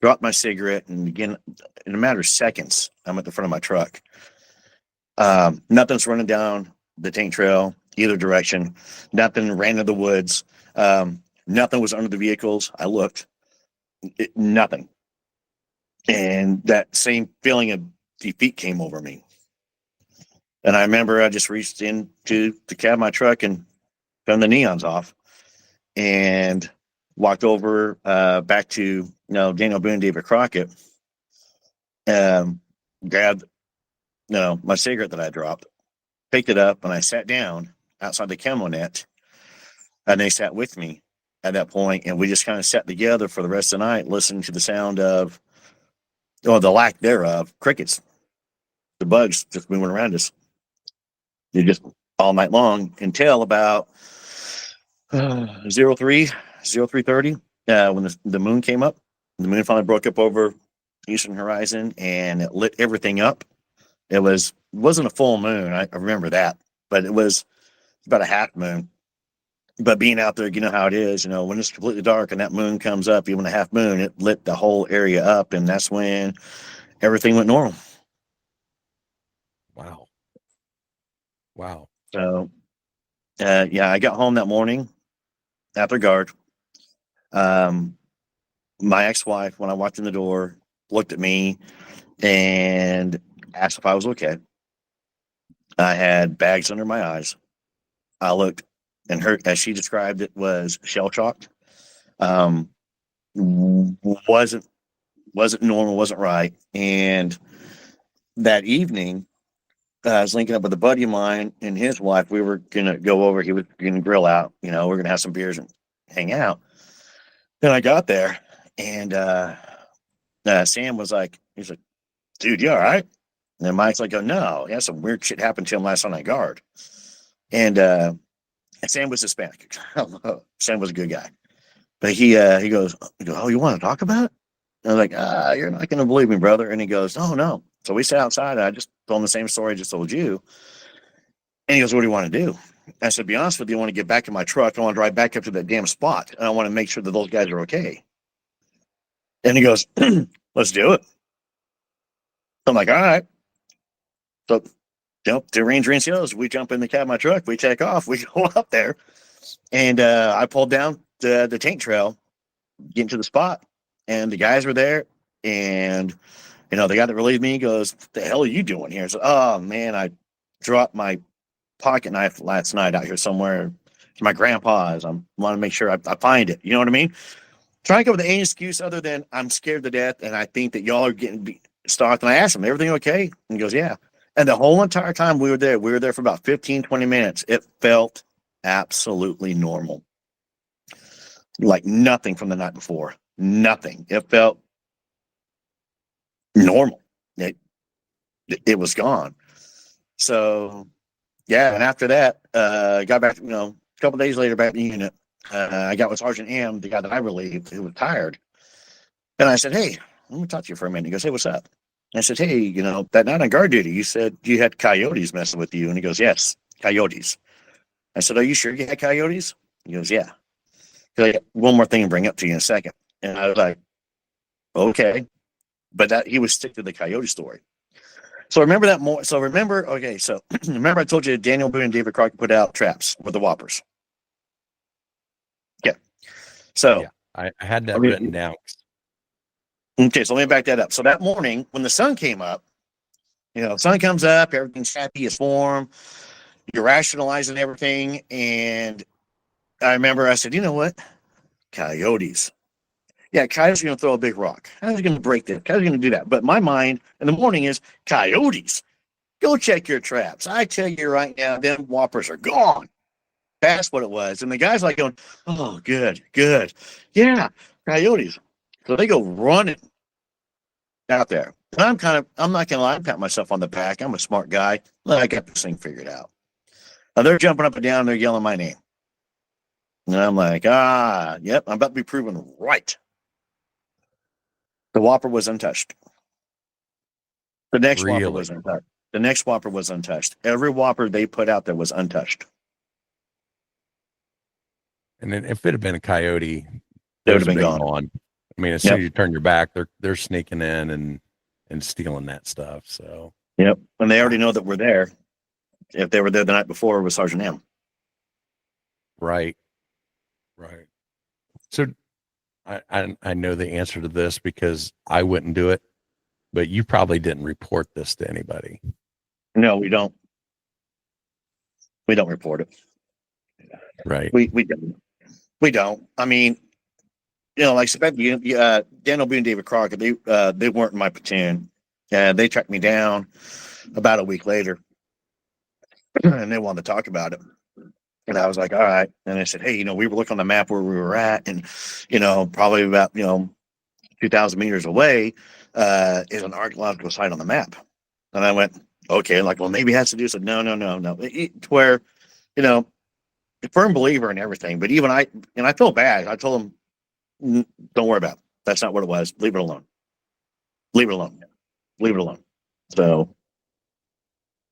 Dropped my cigarette, and again, in a matter of seconds, I'm at the front of my truck. Nothing's running down the tank trail either direction. Nothing ran into the woods. Nothing was under the vehicles. I looked. Nothing. And that same feeling of defeat came over me. And I remember I just reached into the cab of my truck and turned the neons off and walked over back to Daniel Boone, David Crockett, grabbed my cigarette that I dropped, picked it up, and I sat down outside the camo net, and they sat with me at that point, and we just kind of sat together for the rest of the night, listening to the sound of, the lack thereof, crickets, the bugs just moving around us. You just all night long until about 03:30 when the moon came up. The moon finally broke up over the eastern horizon, and it lit everything up. It wasn't a full moon. I remember that, but it was about a half moon. But being out there, you know how it is, when it's completely dark and that moon comes up, even a half moon, it lit the whole area up. And that's when everything went normal. Wow. So, I got home that morning after guard. My ex-wife, when I walked in the door, looked at me and asked if I was okay. I had bags under my eyes. I looked, and her, as she described it, was shell-shocked. Wasn't normal, wasn't right. And that evening, I was linking up with a buddy of mine and his wife. We were going to go over. He was going to grill out. We're going to have some beers and hang out. Then I got there, and Sam was like, he's like, dude, you all right? And then Mike's like, oh, no, yeah, some weird shit happened to him last night on guard. And Sam was Hispanic. Sam was a good guy. But he goes, oh, you want to talk about it? And I was like, you're not going to believe me, brother. And he goes, oh, no. So we sat outside. And I just told him the same story I just told you. And he goes, what do you want to do? I said, to be honest with you, I want to get back in my truck. I want to drive back up to that damn spot. And I want to make sure that those guys are okay. And he goes, let's do it. I'm like, all right. So, to Ranger NCOs, we jump in the cab of my truck. We take off. We go up there. And I pulled down the tank trail, getting to the spot. And the guys were there. And, the guy that relieved me goes, what the hell are you doing here? So, oh, man, I dropped my pocket knife last night out here somewhere. It's my grandpa's. I want to make sure I find it. You know what I mean? Trying to come up with any excuse other than I'm scared to death and I think that y'all are getting stalked. And I asked him, everything okay? And he goes, yeah. And the whole entire time we were there for about 15, 20 minutes. It felt absolutely normal. Like nothing from the night before. Nothing. It felt normal. It was gone. So, yeah. And after that, got back, a couple days later back in the unit. I got with Sergeant M, the guy that I relieved, who was tired. And I said, hey, let me talk to you for a minute. He goes, hey, what's up? And I said, hey, that night on guard duty, you said you had coyotes messing with you. And he goes, yes, coyotes. I said, are you sure you had coyotes? He goes, yeah. I got one more thing to bring up to you in a second. And I was like, okay. But he would stick to the coyote story. So remember that more. So remember I told you Daniel Boone and David Crockett put out traps with the whoppers. Yeah. So yeah, I had that written down. Okay, so let me back that up. So that morning when the sun came up, sun comes up, everything's happy, it's warm, you're rationalizing everything. And I remember I said, you know what? Coyotes. Yeah, coyotes are going to throw a big rock. Coyotes are going to break this. Coyotes are going to do that. But my mind in the morning is coyotes. Go check your traps. I tell you right now, them whoppers are gone. That's what it was. And the guy's like going, oh, good. Yeah, coyotes. So they go running out there. And I'm not going to lie, I pat myself on the back. I'm a smart guy. I got this thing figured out. Now they're jumping up and down. They're yelling my name. And I'm like, yep, I'm about to be proven right. The whopper was untouched. The next whopper was untouched. The next whopper was untouched. Every whopper they put out there was untouched. And then if it had been a coyote, they would have been gone. I mean, as soon as you turn your back, they're sneaking in and stealing that stuff. So yep, and they already know that we're there. If they were there the night before with Sergeant M. Right. So I know the answer to this because I wouldn't do it, but you probably didn't report this to anybody. No, we don't. We don't report it. Right. We don't. We don't. I mean, like Daniel Boone, David Crockett, they weren't in my platoon. They tracked me down about a week later, and they wanted to talk about it. And I was like, all right. And I said, hey, we were looking on the map where we were at, and probably about 2,000 meters away is an archaeological site on the map. And I went, okay, like, well, maybe it has to do. So no. It's where, a firm believer in everything. But even I feel bad. I told him, don't worry about it. That's not what it was. Leave it alone.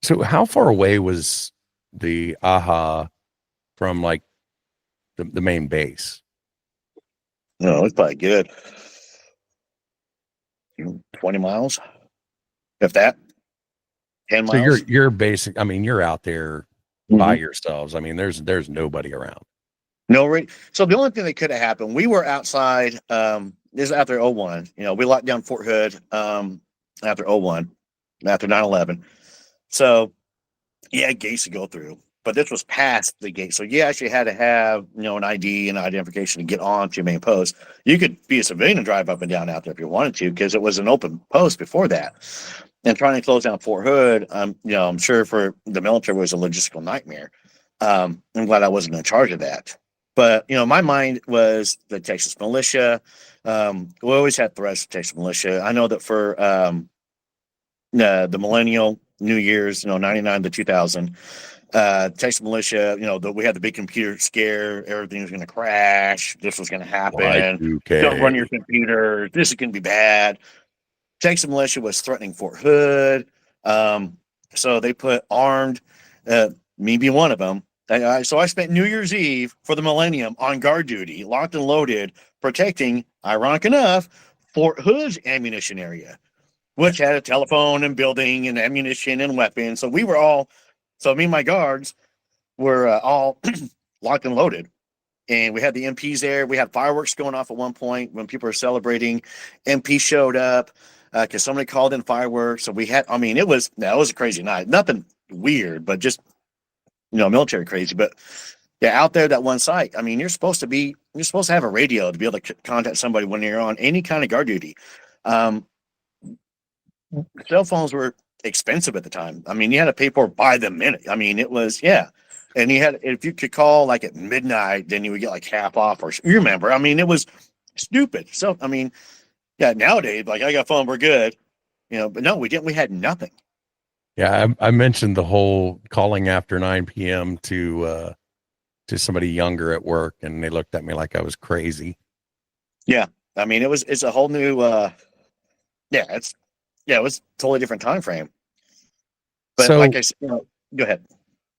So how far away was the AHA from like the main base? No, it's probably good. 20 miles, if that. 10 miles. So you're basic. I mean, you're out there by yourselves. I mean, there's nobody around. No, so the only thing that could have happened, we were outside. This is after 01. We locked down Fort Hood after 01, after 9/11. So gates to go through, but this was past the gate. So you actually had to have an ID and identification to get onto your main post. You could be a civilian and drive up and down out there if you wanted to, because it was an open post before that. And trying to close down Fort Hood, I'm sure for the military was a logistical nightmare. I'm glad I wasn't in charge of that. But my mind was the Texas militia. We always had threats of Texas militia. I know that for the millennial New Year's, 99 to 2000, Texas militia, we had the big computer scare. Everything was going to crash. This was going to happen. Don't run your computer. This is going to be bad. Texas militia was threatening Fort Hood. So they put armed, me being one of them. So I spent New Year's Eve for the millennium on guard duty, locked and loaded, protecting, ironic enough, Fort Hood's ammunition area, which had a telephone and building and ammunition and weapons. So me and my guards were all locked and loaded. And we had the MPs there. We had fireworks going off at one point when people were celebrating. MP showed up because somebody called in fireworks. So that was a crazy night. Nothing weird, but just, military crazy. But out there, that one site, you're supposed to have a radio to be able to contact somebody when you're on any kind of guard duty. Cell phones were expensive at the time. You had to pay for it by the minute. It was, and if you could call like at midnight, then you would get like half off, or you remember, it was stupid. So, nowadays, like, I got a phone, we're good, but no, we didn't. We had nothing. Yeah. I mentioned the whole calling after 9 PM to somebody younger at work, and they looked at me like I was crazy. Yeah. It's a whole new, it was a totally different time frame. But so, like I said, go ahead.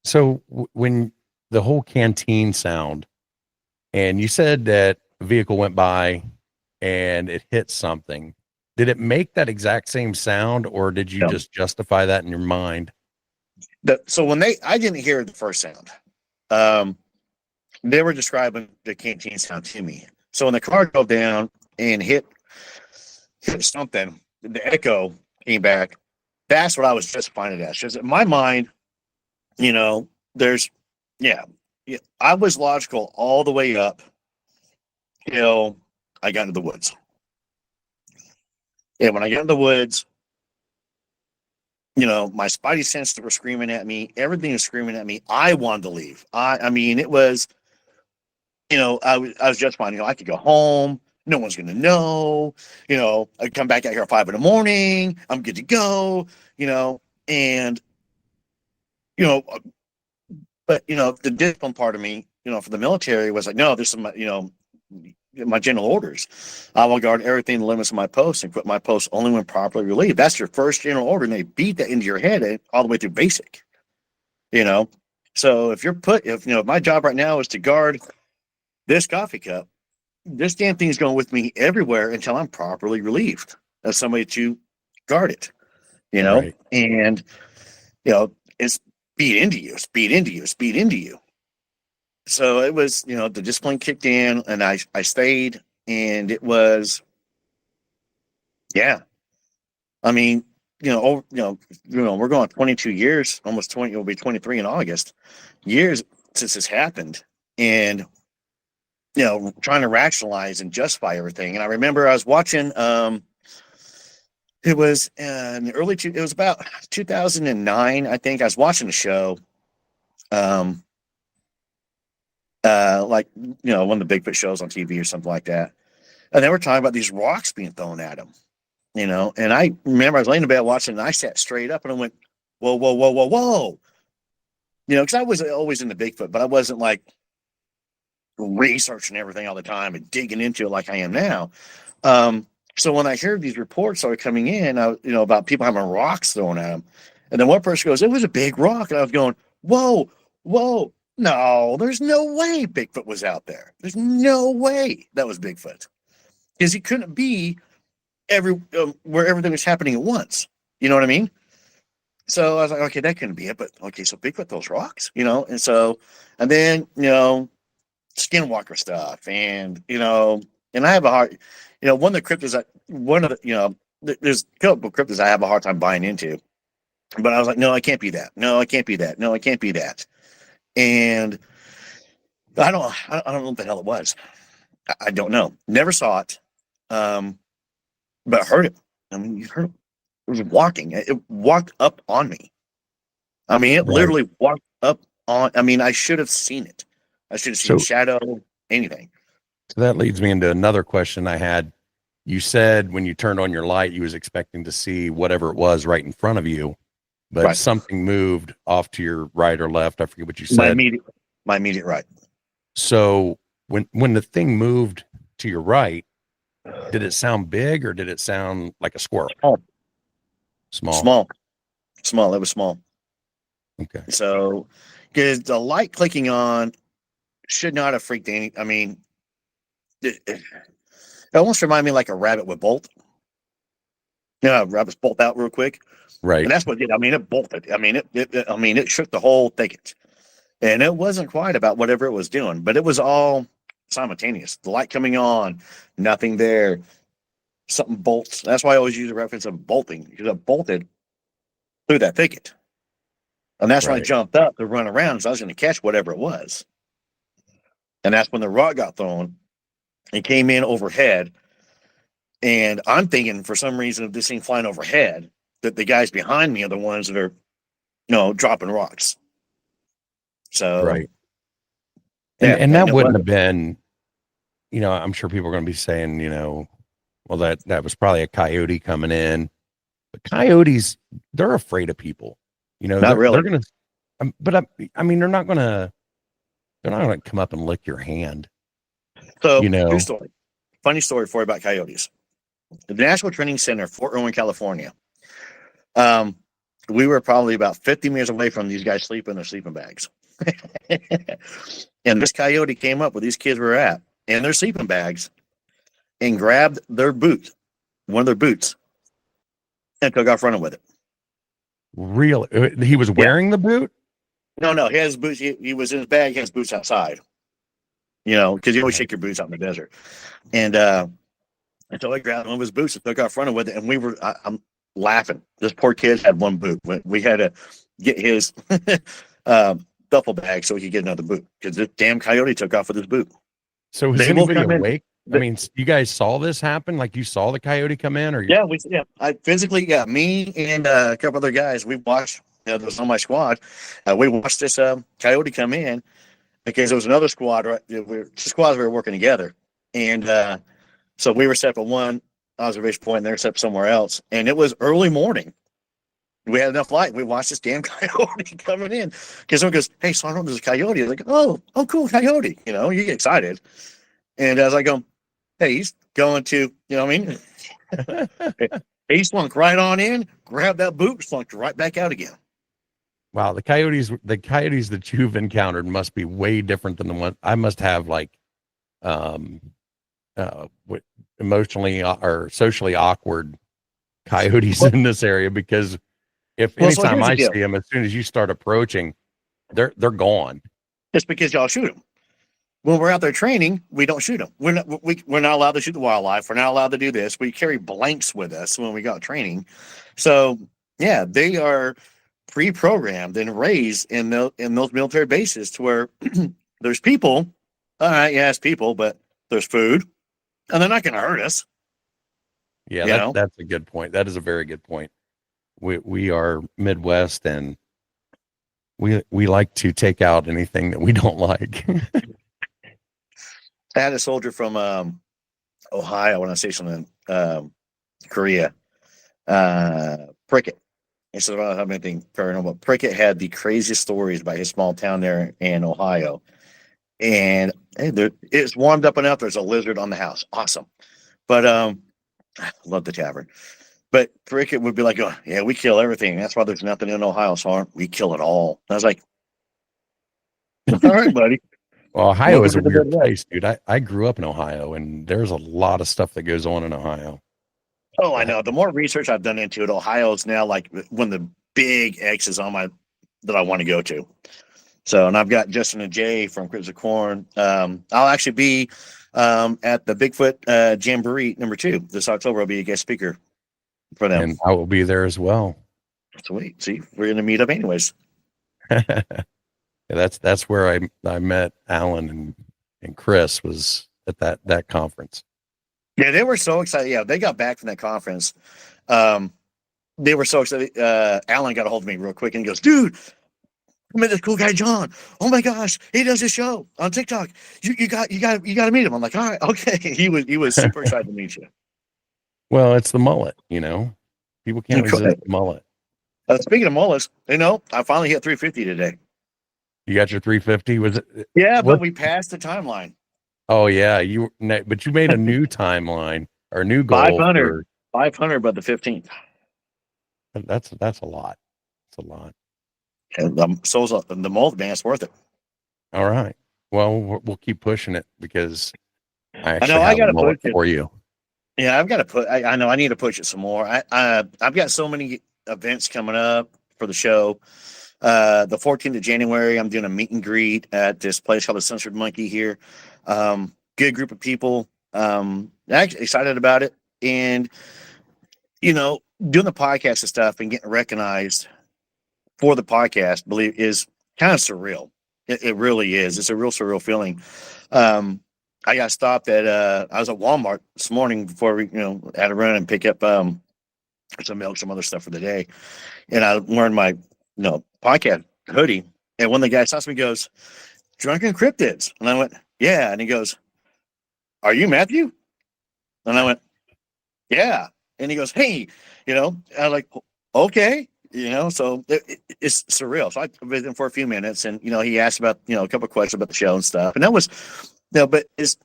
So when the whole canteen sound, and you said that a vehicle went by and it hit something, did it make that exact same sound, or did you just justify that in your mind? I didn't hear the first sound. They were describing the canteen sound to me. So when the car drove down and hit something, the echo came back. That's what I was justifying it as. Because in my mind, you know, there's, yeah, I was logical all the way up till I got into the woods. And when I got in the woods, you know, my spidey senses were screaming at me. Everything was screaming at me. I wanted to leave. I mean, it was, you know, I was just fine. You know, I could go home. No one's going to know. You know, I come back out here at 5 a.m. I'm good to go, you know, and, you know, but, you know, the discipline part of me, you know, for the military was like, no, there's some, you know, my general orders. I will guard everything in the limits of my post and quit my post only when properly relieved. That's your first general order, and they beat that into your head all the way through basic. You know, so if you know, my job right now is to guard this coffee cup, this damn thing is going with me everywhere until I'm properly relieved as somebody to guard it. You know, Right. and you know, it's speed into you, speed into you, speed into you. So it was, you know, the discipline kicked in, and I stayed, and it was, yeah. I mean, we're going 22 years, almost 20. It'll be 23 in August. Years since this happened, and you know, trying to rationalize and justify everything. And I remember I was watching. It was in the early. It was about 2009, I think. I was watching a show. Like, you know, one of the Bigfoot shows on TV or something like that. And they were talking about these rocks being thrown at them, you know. And I remember I was laying in bed watching, and I sat straight up and I went, whoa, whoa, whoa, whoa, whoa. You know, because I was always into Bigfoot, but I wasn't like researching everything all the time and digging into it like I am now. So when I heard these reports started coming in, you know, about people having rocks thrown at them, and then one person goes, "It was a big rock," and I was going, "Whoa, whoa, no, there's no way Bigfoot was out there. There's no way that was Bigfoot, because he couldn't be where everything was happening at once. You know what I mean?" So I was like, "Okay, that couldn't be it." But okay, so Bigfoot throws rocks, you know, and then you know, skinwalker stuff, and you know, and I have a hard, you know, one of the cryptids you know, there's a couple of cryptids I have a hard time buying into, but I was like, no, I can't be that. No, I can't be that. No, I can't be that. And I don't know what the hell it was. I don't know. Never saw it, but I heard it. I mean, you heard it. It was walking. It walked up on me. I mean, it literally walked up on. I mean, I should have seen it. I should have seen shadow, anything. So that leads me into another question I had. You said when you turned on your light, you was expecting to see whatever it was right in front of you, but something moved off to your right or left. I forget what you said. My immediate right. So when the thing moved to your right, did it sound big or did it sound like a squirrel? Small. It was small. Okay. So, because the light clicking on should not have freaked any. I mean, it almost reminded me like a rabbit would bolt. You know, rabbits bolt out real quick. Right. And that's what it did. I mean, it bolted. I mean, it shook the whole thicket. And it wasn't quiet about whatever it was doing, but it was all simultaneous. The light coming on, nothing there. Something bolts. That's why I always use a reference of bolting, because it bolted through that thicket. And that's when I jumped up to run around, so I was going to catch whatever it was. And that's when the rock got thrown. It came in overhead. And I'm thinking, for some reason, of this thing flying overhead, that the guys behind me are the ones that are, you know, dropping rocks. So, and that wouldn't have been, you know, I'm sure people are going to be saying, you know, well, that was probably a coyote coming in. But coyotes, they're afraid of people. You know, not really. They're gonna, but I mean, they're not gonna come up and lick your hand. So, you know, true story. Funny story for you about coyotes. The National Training Center, Fort Irwin, California. We were probably about 50 meters away from these guys sleeping in their sleeping bags. And this coyote came up where these kids were at in their sleeping bags and grabbed their boot, one of their boots, and took off running with it. Really? He was wearing the boot? No, he has boots. He was in his bag. He has boots outside. You know, because you always shake your boots out in the desert. And so I grabbed one of his boots and took off running with it. And we were, laughing. This poor kid had one boot. We had to get his duffel bag so he could get another boot because this damn coyote took off with his boot. So was They will anybody come in. awake? I mean, you guys saw this happen? Like you saw the coyote come in, or Yeah, I physically, me and a couple other guys, we watched. That was on my squad. We watched this coyote come in because there was another squad. Right, two squads we were working together, and so we were set for one observation point, and they're set somewhere else. And it was early morning. We had enough light. We watched this damn coyote coming in because someone goes, "Hey, Sergeant, there's a coyote." I was like, "Oh, cool, coyote!" You know, you get excited. And as I go, hey, he's going to, you know what I mean? He slunk right on in, grabbed that boot, slunked right back out again. wow, the coyotes that you've encountered must be way different than the one I must have, like, emotionally or socially awkward coyotes in this area, because if anytime I see them, as soon as you start approaching, they're gone. It's because y'all shoot them. When we're out there training, we don't shoot them. We're not allowed to shoot the wildlife. We're not allowed to do this. We carry blanks with us when we got training. So yeah, they are pre-programmed and raised in those military bases to where there's people. All right, yeah, it's people, but there's food, and they're not going to hurt us. Yeah, that's a good point. That is a very good point. We are Midwest, and we like to take out anything that we don't like. I had a soldier from Ohio, when I say something, Korea, Prickett. Instead of I don't have anything paranormal, Prickett had the craziest stories about his small town there in Ohio. And it's warmed up enough. There's a lizard on the house. Awesome. But I love the tavern. But Prickett would be like, oh, yeah, we kill everything. That's why there's nothing in Ohio, so we kill it all. And I was like, all right, buddy. Well, Ohio is a weird place, dude. I grew up in Ohio, and there's a lot of stuff that goes on in Ohio. Oh, I know. The more research I've done into it, Ohio is now like one of the big X's on that I want to go to. So, and I've got Justin and Jay from Crypts of Corn. I'll actually be at the Bigfoot Jamboree #2 this October. I'll be a guest speaker for them, and I will be there as well. Sweet. See, we're going to meet up anyways. Yeah, that's where I met Alan and Chris was at that conference. Yeah, they were so excited. Yeah, they got back from that conference. They were so excited. Alan got a hold of me real quick and he goes, "Dude, I met this cool guy, John. Oh my gosh, he does his show on TikTok. You got to meet him." I'm like, "All right, okay." He was super excited to meet you. Well, it's the mullet, you know. People can't resist the mullet. Speaking of mullets, I finally hit 350 today. You got your 350? Was it? Yeah, but we passed the timeline. Oh yeah, but you made a new timeline or a new goal. 500 by the 15th. That's a lot. It's a lot. And the mold, man, it's worth it. All right. Well, we'll keep pushing it because I got to push it for you. Yeah, I've got to put. I know I need to push it some more. I've got so many events coming up for the show. The 14th of January, I'm doing a meet and greet at this place called the Censored Monkey here. Good group of people. Actually excited about it. And, doing the podcast and stuff and getting recognized for the podcast, is kind of surreal. It really is. It's a real surreal feeling. I got stopped at, I was at Walmart this morning before we, had to run and pick up some milk, some other stuff for the day. And I wearing my, podcast hoodie. And one of the guys stops me and goes, "Drunken Cryptids." And I went, "Yeah." And he goes, "Are you Matthew?" And I went, "Yeah." And he goes, "Hey," I was like, "Okay." So it's surreal. So I was with him for a few minutes and, he asked about, a couple of questions about the show and stuff. And that was, but it's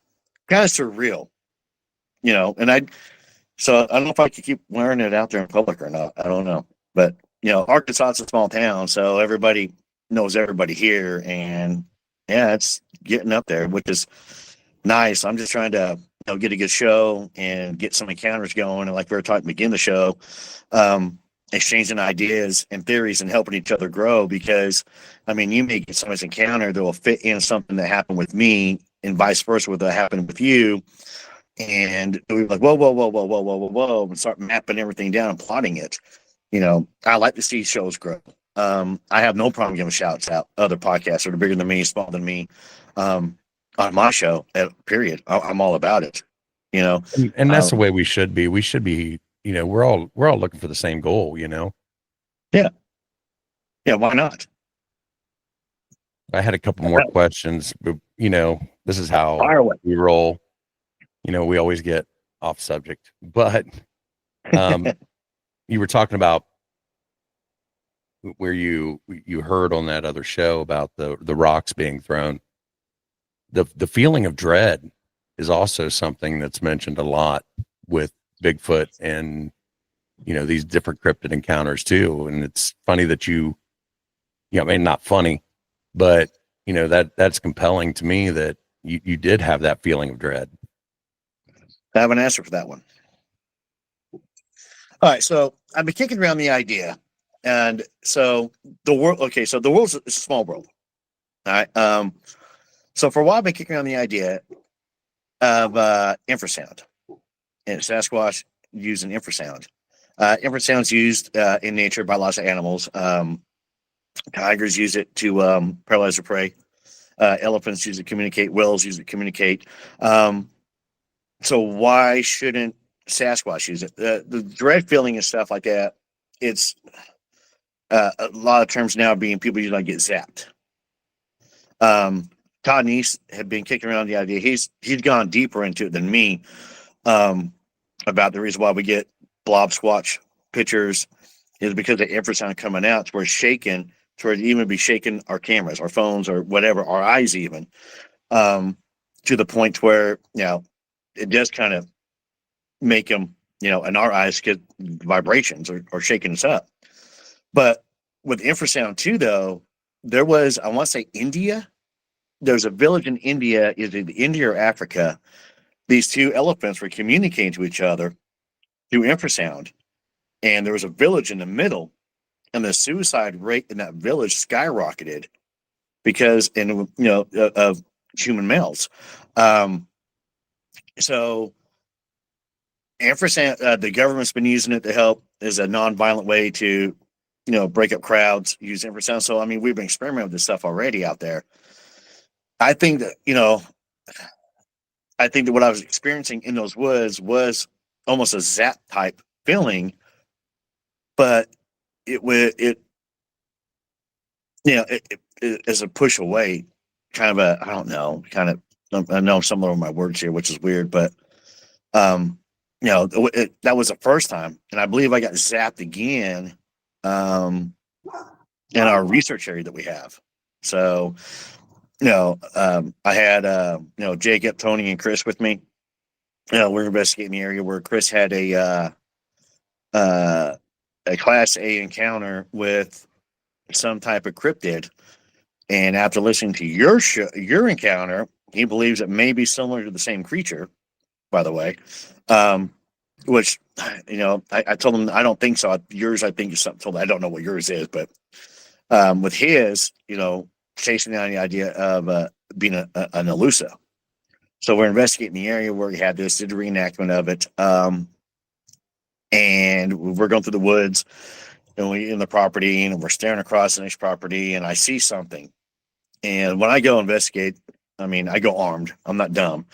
kind of surreal, and so I don't know if I could keep wearing it out there in public or not. I don't know. But, Arkansas is a small town, so everybody knows everybody here. And yeah, it's getting up there, which is nice. I'm just trying to, get a good show and get some encounters going. And like we were talking to begin the show, exchanging ideas and theories and helping each other grow, because, you may get somebody's encounter that will fit in something that happened with me and vice versa, what that happened with you. And we were like, whoa, whoa, whoa, whoa, whoa, whoa, whoa, whoa, and start mapping everything down and plotting it. You know, I like to see shows grow. I have no problem giving shouts out other podcasts that are bigger than me, smaller than me, on my show. Period. I'm all about it. You know, And that's the way we should be. We should be, you know, we're all looking for the same goal, you know? Yeah. Yeah. Why not? I had a couple more questions, but you know, this is how Fire away. we roll. You know, we always get off subject, but you were talking about where you heard on that other show about the rocks being thrown. The feeling of dread is also something that's mentioned a lot with Bigfoot and, you know, these different cryptid encounters too. And it's funny that you know, I mean, not funny, but you know, that's compelling to me that you did have that feeling of dread. I have an answer for that one. All right, so I've been kicking around the idea, and so the world. Okay, so the world's a small world. All right. So for a while, I've been kicking around the idea of infrasound and Sasquatch using infrasound. Infrasound's used in nature by lots of animals. Tigers use it to paralyze their prey. Elephants use it to communicate. Whales use it to communicate. So why shouldn't Sasquatch use it? The dread feeling and stuff like that. It's a lot of terms now being people use like get zapped. Todd Neese had been kicking around the idea. He's gone deeper into it than me about the reason why we get blob squatch pictures is because the infrasound coming out to where it's shaking, to where it even be shaking our cameras, our phones, or whatever, our eyes even, to the point where, you know, it does kind of make them, you know, in our eyes get vibrations or shaking us up. But with infrasound too, though, there was, I want to say India. There's a village in India, is it India or Africa? These two elephants were communicating to each other through infrasound. And there was a village in the middle, and the suicide rate in that village skyrocketed because, of human males. So infrasound, the government's been using it to help as a non-violent way to, you know, break up crowds, use infrasound. So, I mean, we've been experimenting with this stuff already out there. I think that, you know, what I was experiencing in those woods was almost a zap type feeling, but it is a push away, kind of a, I don't know, kind of, I know some of my words here, which is weird, but, you know, that was the first time. And I believe I got zapped again in our research area that we have. So, you know, I had, you know, Jacob, Tony, and Chris with me. You know, we're investigating the area where Chris had a Class A encounter with some type of cryptid. And after listening to your encounter, he believes it may be similar to the same creature, by the way. Which, you know, I told him I don't think so. Yours, I think, is something. I don't know what yours is, but with his, you know, chasing down the idea of being an elusa. So we're investigating the area where he had this, did a reenactment of it, and we're going through the woods, and we in the property, and we're staring across the next property, and I see something. And when I go investigate, I mean, I go armed. I'm not dumb.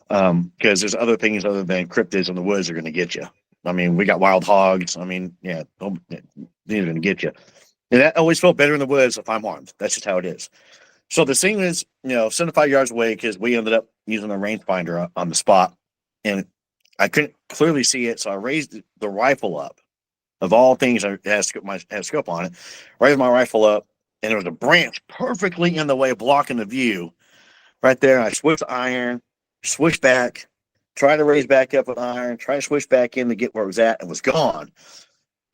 Because there's other things other than cryptids in the woods are going to get you. I mean, we got wild hogs. I mean, yeah, these are going to get you. And that always felt better in the woods if I'm armed. That's just how it is. So the thing is, you know, 75 yards away, because we ended up using a rangefinder on the spot, and I couldn't clearly see it. So I raised the rifle up. Of all things, I had scope on it. Raised my rifle up, and there was a branch perfectly in the way, blocking the view. Right there, I switched the iron, switched back, tried to raise back up with iron, try to switch back in to get where it was at, and was gone.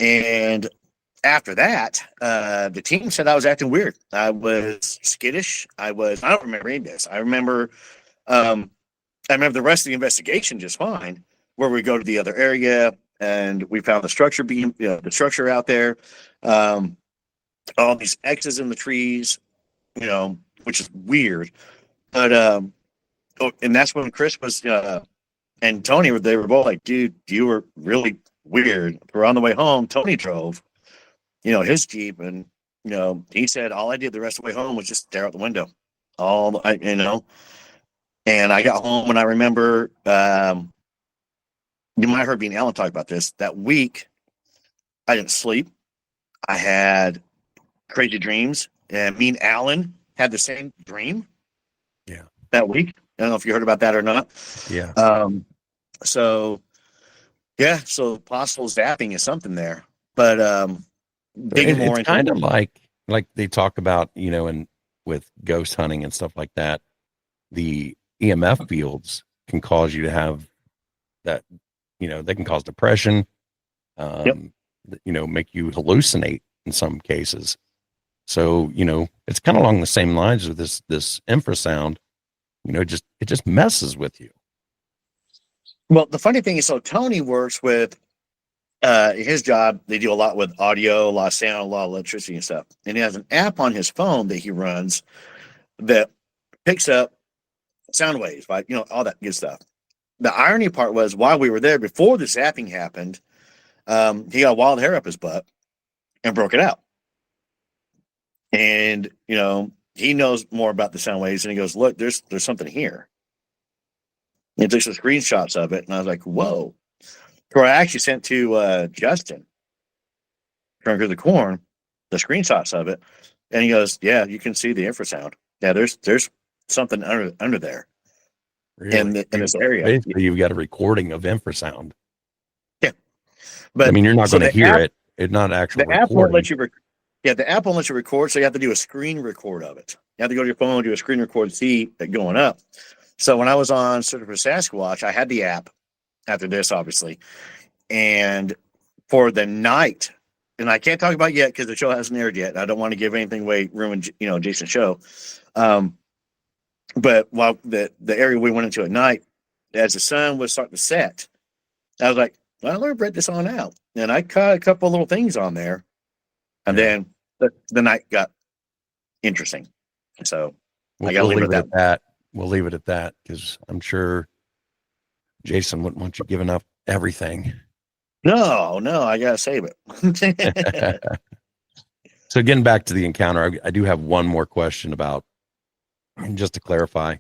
And after that, the team said I was acting weird. I was skittish. I don't remember any of this. I remember the rest of the investigation just fine, where we go to the other area and we found the structure out there, all these X's in the trees, you know, which is weird. But and that's when Chris was and Tony, they were both like, dude, you were really weird. We're on the way home. Tony drove, his Jeep, and he said all I did the rest of the way home was just stare out the window. And I got home, and I remember, you might have heard me and Alan talk about this. That week, I didn't sleep. I had crazy dreams, and me and Alan had the same dream. Yeah. That week. I don't know if you heard about that or not. Yeah. So possible zapping is something there, but digging more It's into kind of like they talk about, and with ghost hunting and stuff like that, the EMF fields can cause you to have that, they can cause depression, make you hallucinate in some cases. So, it's kind of along the same lines with this infrasound, it just messes with you. Well, the funny thing is, so Tony works with his job. They do a lot with audio, a lot of sound, a lot of electricity and stuff. And he has an app on his phone that he runs that picks up sound waves, right? All that good stuff. The irony part was, while we were there before the zapping happened, he got wild hair up his butt and broke it out. And, he knows more about the sound waves, and he goes, look, there's something here. He took some screenshots of it, and I was like, whoa. Or I actually sent to Justin, Drunker the Corn, the screenshots of it, and he goes, yeah, you can see the infrasound. Yeah, there's something under there. Really? In this area. Basically, you've got a recording of infrasound. Yeah. But you're not going to hear it. It's not actual the app recording. won't let you the app won't let you record, so you have to do a screen record of it. You have to go to your phone and do a screen record and see it going up. So when I was on Search for Sasquatch, I had the app after this, obviously. And for the night, and I can't talk about it yet because the show hasn't aired yet. I don't want to give anything away, ruin Jason's show. But while the area we went into at night, as the sun was starting to set, I was like, well, let me break this on out. And I caught a couple of little things on there. And then the night got interesting. So I got to leave it at that. We'll leave it at that, because I'm sure Jason wouldn't want you giving up everything. No, I got to save it. So getting back to the encounter, I do have one more question about, just to clarify.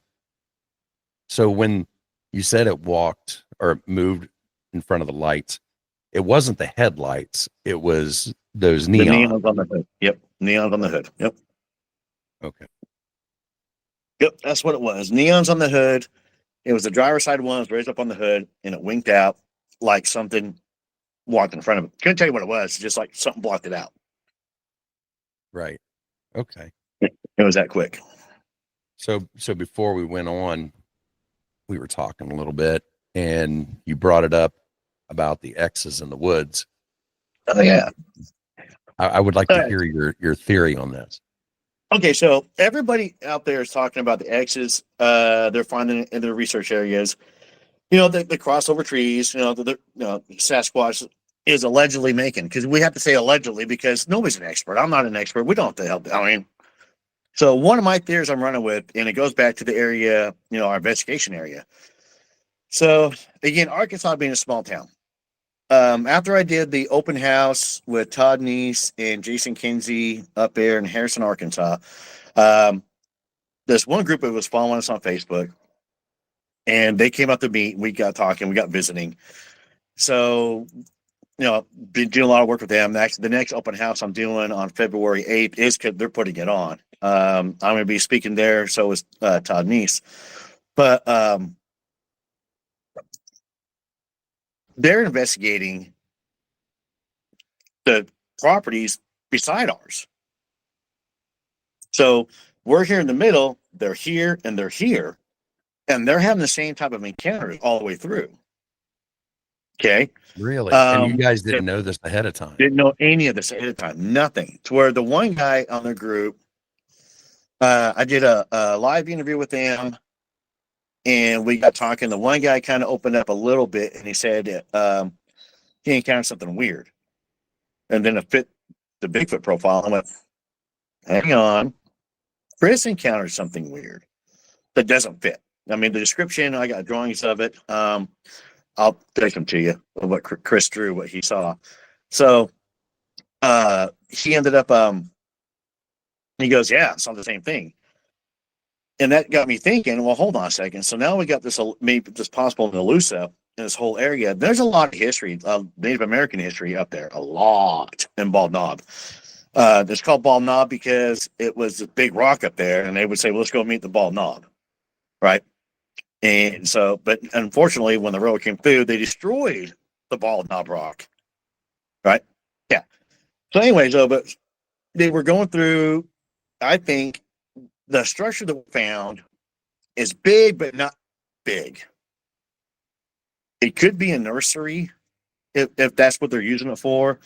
So when you said it walked or moved in front of the lights, it wasn't the headlights. It was those neons. The neons on the hood. Yep. Neons on the hood. Yep. Okay. Yep. That's what it was. Neons on the hood. It was the driver's side one. It was raised up on the hood, and it winked out like something walked in front of it. Couldn't tell you what it was. Just like something blocked it out. Right. Okay. It was that quick. So before we went on, we were talking a little bit, and you brought it up about the X's in the woods. Oh yeah. I would like to hear your theory on this. Okay, so everybody out there is talking about the X's. They're finding in their research areas. The crossover trees. The Sasquatch is allegedly making, because we have to say allegedly because nobody's an expert. I'm not an expert. We don't have to help. So one of my theories I'm running with, and it goes back to the area, our investigation area. So again, Arkansas being a small town. After I did the open house with Todd Neese and Jason Kinsey up there in Harrison, Arkansas, this one group that was following us on Facebook, and they came up to meet. We got talking. We got visiting. So, been doing a lot of work with them. Actually, the next open house I'm doing on February 8th is because they're putting it on. I'm going to be speaking there. So is Todd Neese. But they're investigating the properties beside ours. So we're here in the middle, they're here, and they're here, and they're having the same type of encounters all the way through. Okay. Really? And you guys didn't know this ahead of time? Didn't know any of this ahead of time. Nothing. To where the one guy on the group, I did a live interview with them, and we got talking. The one guy kind of opened up a little bit, and he said he encountered something weird. And then it fit the Bigfoot profile. I went, hang on. Chris encountered something weird that doesn't fit. I mean, the description, I got drawings of it. I'll take them to you of what Chris drew, what he saw. So he ended up, he goes, yeah, I saw the same thing. And that got me thinking, well, hold on a second. So now we got this, maybe this possible Nalusa in this whole area. There's a lot of history, Native American history up there, a lot in Bald Knob. It's called Bald Knob because it was a big rock up there, and they would say, well, let's go meet the Bald Knob, right? And so, but unfortunately, when the railroad came through, they destroyed the Bald Knob rock, right? Yeah. So anyway, but they were going through, I think, the structure that we found is big, but not big. It could be a nursery if that's what they're using it for.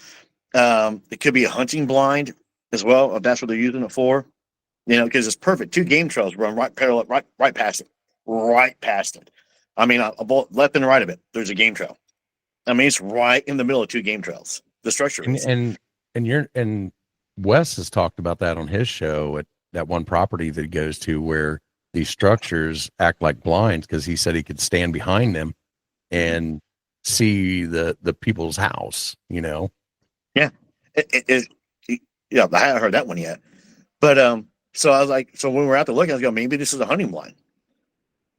It could be a hunting blind as well, if that's what they're using it for. You know, because it's perfect. 2 game trails run right parallel, right past it. Right past it. I mean, left and right of it, there's a game trail. I mean, it's right in the middle of 2 game trails. The structure is. And Wes has talked about that on his show at that one property that he goes to where these structures act like blinds, because he said he could stand behind them and see the people's house, you know? Yeah. Yeah, I haven't heard that one yet. But so I was like, so when we're out there looking, I was going, maybe this is a hunting blind.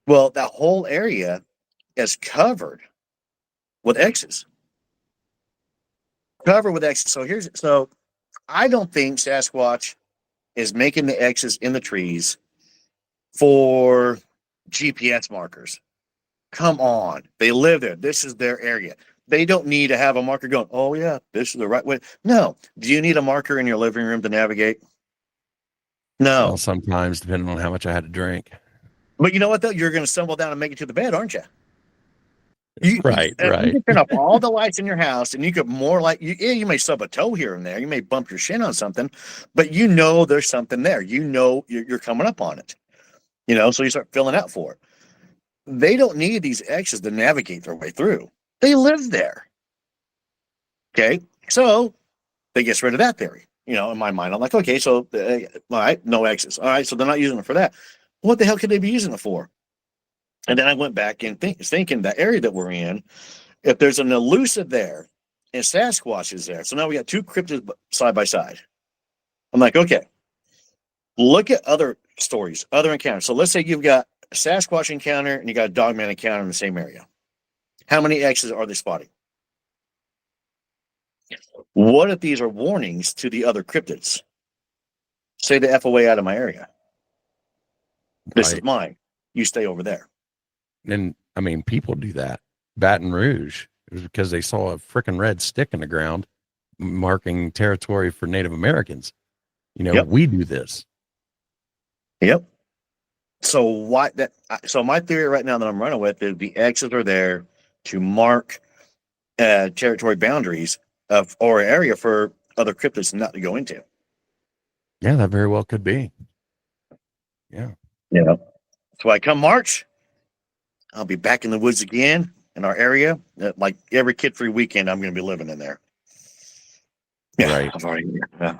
Well, that whole area is covered with X's. Covered with X's. So I don't think Sasquatch is making the X's in the trees for GPS markers. Come on. They live there. This is their area. They don't need to have a marker going, oh, yeah, this is the right way. No. Do you need a marker in your living room to navigate? No. Well, sometimes, depending on how much I had to drink. But you know what, though? You're going to stumble down and make it to the bed, aren't you? Right. You can turn up all the lights in your house, and you could you may stub a toe here and there. You may bump your shin on something, but you know there's something there. You know you're coming up on it. You know, so you start filling out for it. They don't need these X's to navigate their way through. They live there. Okay, so they get rid of that theory. You know, in my mind, I'm like, okay, so all right, no X's. All right, so they're not using it for that. What the hell could they be using it for? And then I went back and thinking the area that we're in, if there's an elusive there and Sasquatch is there. So now we got 2 cryptids side by side. I'm like, okay, look at other stories, other encounters. So let's say you've got a Sasquatch encounter and you got a Dogman encounter in the same area. How many X's are they spotting? What if these are warnings to the other cryptids? Say the FOA out of my area. This is mine. You stay over there. And I mean, people do that. Baton Rouge, it was because they saw a freaking red stick in the ground marking territory for Native Americans. You know, we do this. Yep. So my theory right now that I'm running with is the X's are there to mark territory boundaries or area for other cryptids not to go into. Yeah, that very well could be. Yeah. Yeah. So I come March, I'll be back in the woods again in our area. Like every kid-free weekend, I'm going to be living in there. Yeah, right. I've already.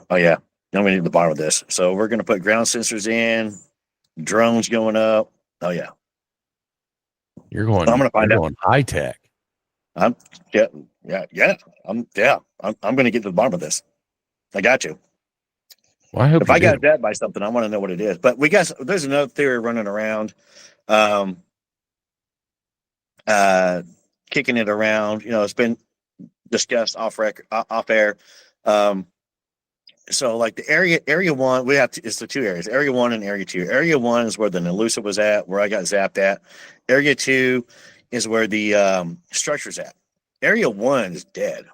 Oh yeah, I'm going to need the bottom of this. So we're going to put ground sensors in, drones going up. Oh yeah, you're going. I'm going to find out. Going high tech. I'm going to get to the bottom of this. I got you. Well, I hope if I got that by something, I want to know what it is. But there's another theory running around. Kicking it around, you know, it's been discussed off air. So like the area 1, it's the 2 areas, area 1 and area 2. Area 1 is where the Nalusa was at, where I got zapped at. Area 2 is where the structure's at. Area 1 is dead.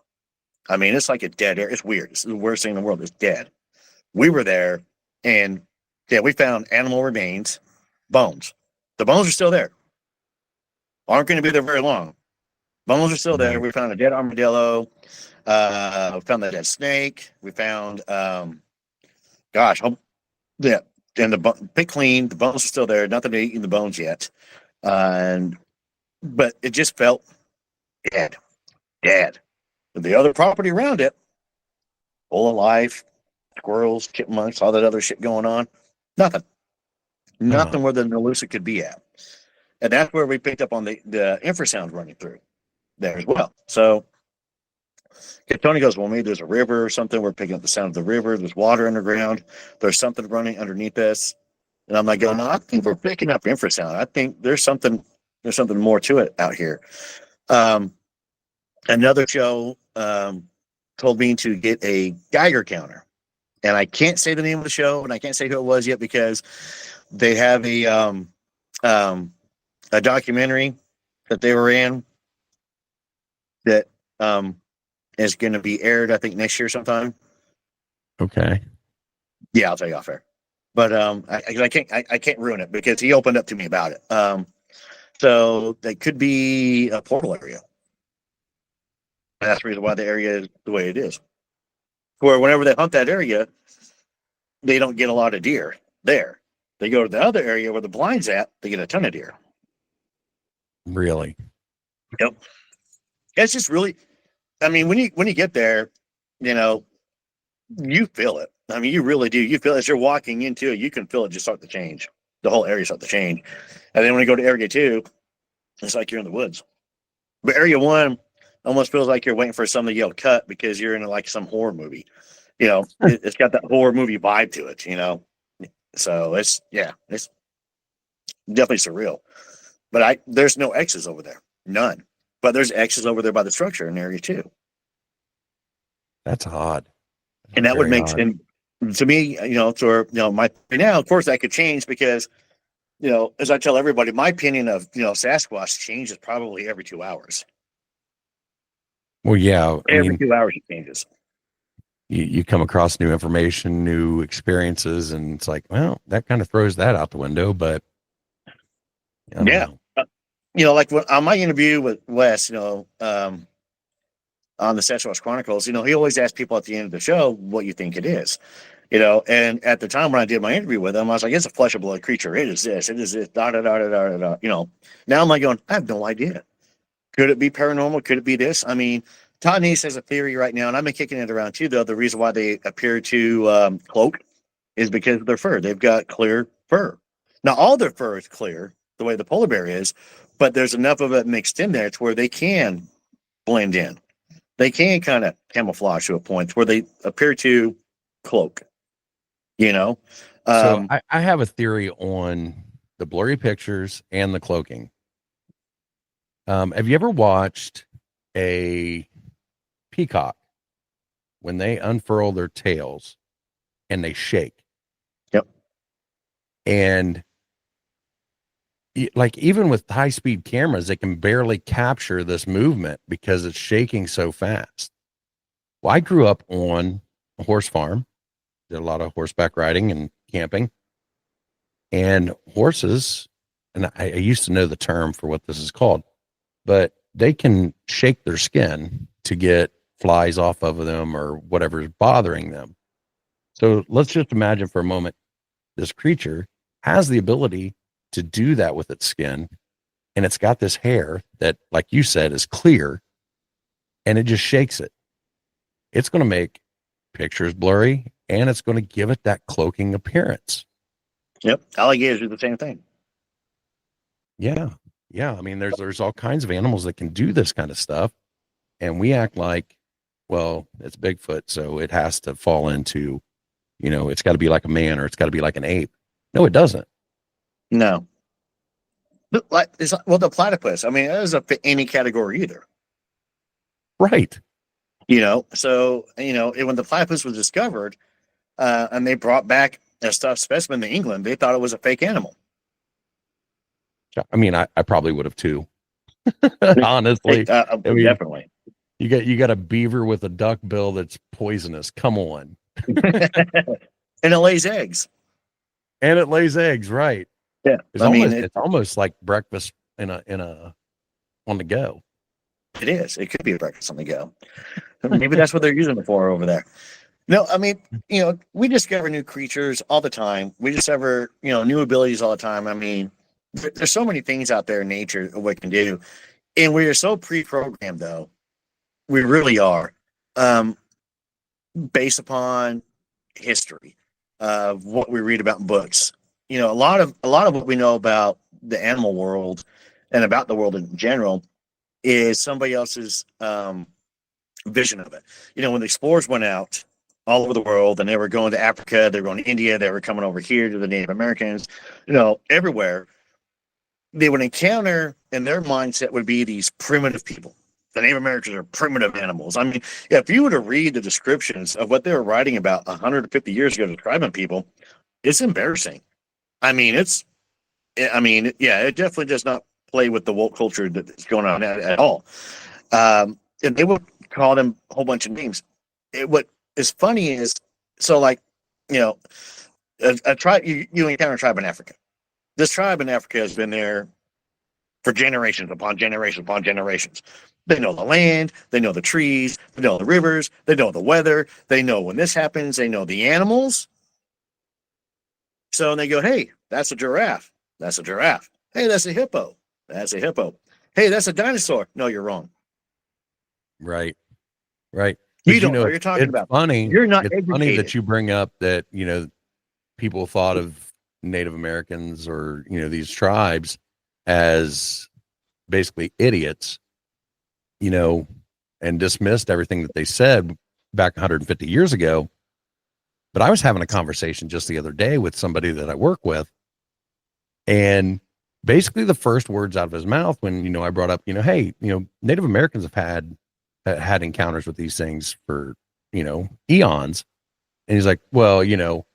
I mean, it's like a dead area. It's weird. It's the worst thing in the world. It's dead. We were there, and we found animal remains, bones. The bones are still there. Aren't going to be there very long. Bones are still there. We found a dead armadillo. We found a dead snake. We found, and the pick clean. The bones are still there. Nothing to eat in the bones yet. But it just felt dead. The other property around it, full of life, squirrels, chipmunks, all that other shit going on. Nothing where the Nalusa could be at. And that's where we picked up on the infrasound running through there as well. So Tony goes, well, maybe there's a river or something. We're picking up the sound of the river. There's water underground. There's something running underneath us. And I'm like, going, no, I think we're picking up infrasound. I think there's something more to it out here. Another show told me to get a Geiger counter. And I can't say the name of the show, and I can't say who it was yet because they have a documentary that they were in that is going to be aired, I think, next year sometime. Okay. Yeah, I'll tell you off air. But I can't ruin it because he opened up to me about it. So that could be a portal area. And that's the reason why the area is the way it is. Where whenever they hunt that area, they don't get a lot of deer there. They go to the other area where the blind's at, they get a ton of deer. Really? Yep. It's just really, I mean, when you get there, you feel it. I mean, you really do. You feel it as you're walking into it. You can feel it just start to change. The whole area start to change. And then when you go to area 2, it's like you're in the woods. But area 1 almost feels like you're waiting for something to yell cut because you're in like some horror movie. It's got that horror movie vibe to it. So it's definitely surreal. But there's no X's over there, none. But there's X's over there by the structure in area 2. That's odd. And that would make sense to me, my now, of course, that could change because, as I tell everybody, my opinion of, Sasquatch changes probably every 2 hours. Well, yeah. Every 2 hours it changes. You come across new information, new experiences, and it's like, well, that kind of throws that out the window. But yeah, like on my interview with Wes, on the Sasquatch Chronicles, he always asks people at the end of the show what you think it is, and at the time when I did my interview with him, I was like, it's a flesh and blood creature. It is this, da da da da da da. Now I'm like going, I have no idea. Could it be paranormal? Could it be this? I mean, Todd Neese has a theory right now, and I've been kicking it around too, though. The reason why they appear to cloak is because of their fur. They've got clear fur. Now, all their fur is clear, the way the polar bear is, but there's enough of it mixed in there to where they can blend in. They can kind of camouflage to a point where they appear to cloak, So I have a theory on the blurry pictures and the cloaking. Have you ever watched a peacock when they unfurl their tails and they shake? Yep. And like even with high-speed cameras, they can barely capture this movement because it's shaking so fast. Well, I grew up on a horse farm, did a lot of horseback riding and camping, and horses, and I used to know the term for what this is called, but they can shake their skin to get flies off of them or whatever is bothering them. So let's just imagine for a moment, this creature has the ability to do that with its skin, and it's got this hair that, like you said, is clear, and it just shakes it. It's going to make pictures blurry, and it's going to give it that cloaking appearance. Yep. Alligators do the same thing. Yeah. I mean, there's all kinds of animals that can do this kind of stuff, and we act like, well, it's Bigfoot, so it has to fall into, it's got to be like a man or it's got to be like an ape. No, it doesn't. No. The platypus. I mean, that doesn't fit any category either. Right. So, when the platypus was discovered, and they brought back a stuffed specimen to England, they thought it was a fake animal. I mean, I probably would have too. Honestly. Definitely. You got a beaver with a duck bill that's poisonous. Come on. And it lays eggs. Right. Yeah. It's almost like breakfast in a on the go. It is. It could be a breakfast on the go. Maybe that's what they're using it for over there. No, I mean, we discover new creatures all the time. We discover, new abilities all the time. I mean, there's so many things out there in nature that we can do. And we are so pre-programmed, though. We really are. Based upon history of what we read about in books. A lot of what we know about the animal world and about the world in general is somebody else's vision of it. You know, when the explorers went out all over the world and they were going to Africa, they were going to India, they were coming over here to the Native Americans, you know, everywhere, they would encounter, and their mindset would be these primitive people. The Native Americans are primitive animals. I mean, if you were to read the descriptions of what they were writing about 150 years ago describing people, it's embarrassing. I mean, it definitely does not play with the woke culture that's going on at all. And they would call them a whole bunch of names. What is funny is, so like, you know, a tribe, you encounter a tribe in Africa. This tribe in Africa has been there for generations upon generations upon generations. They know the land, they know the trees, they know the rivers, they know the weather, they know when this happens, they know the animals. So they go, hey, that's a giraffe. That's a giraffe. Hey, that's a hippo. That's a hippo. Hey, that's a dinosaur. No, you're wrong. Right. Right. You don't know what you're talking it's about. Funny. You're not It's educated. funny that you bring up that, you know, people thought of Native Americans or, you know, these tribes as basically idiots, you know, and dismissed everything that they said back 150 years ago. But I was having a conversation just the other day with somebody that I work with, and basically the first words out of his mouth when, you know, I brought up, you know, hey, you know, Native Americans have had encounters with these things for, you know, eons. And he's like, well, you know,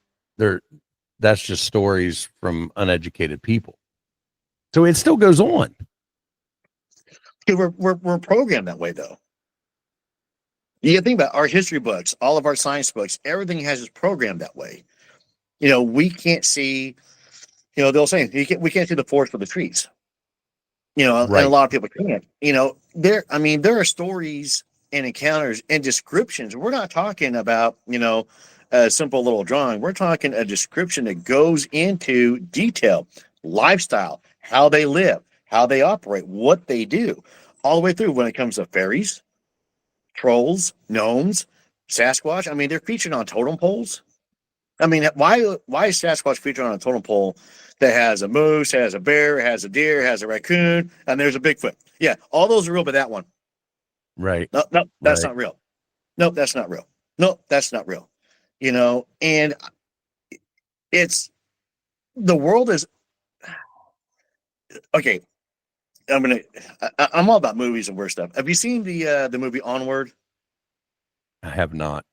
that's just stories from uneducated people. So it still goes on. We're programmed that way, though. You think about our history books, all of our science books, everything has its programmed that way. You know, we can't see, you know, they'll say we can't see the forest for the trees. You know, Right. and a lot of people can't. You know, there are stories and encounters and descriptions. We're not talking about, you know, a simple little drawing. We're talking a description that goes into detail, lifestyle, how they live, how they operate, what they do, all the way through when it comes to fairies, trolls, gnomes, Sasquatch. I mean, they're featured on totem poles. I mean, why is Sasquatch featured on a totem pole that has a moose, has a bear, has a deer, has a raccoon, and there's a Bigfoot? Yeah, all those are real, but that one. Right. No, that's Right. not real. Nope, that's not real. Nope, that's not real. You know, and it's the world is okay. I'm all about movies and weird stuff. Have you seen the movie Onward? I have not.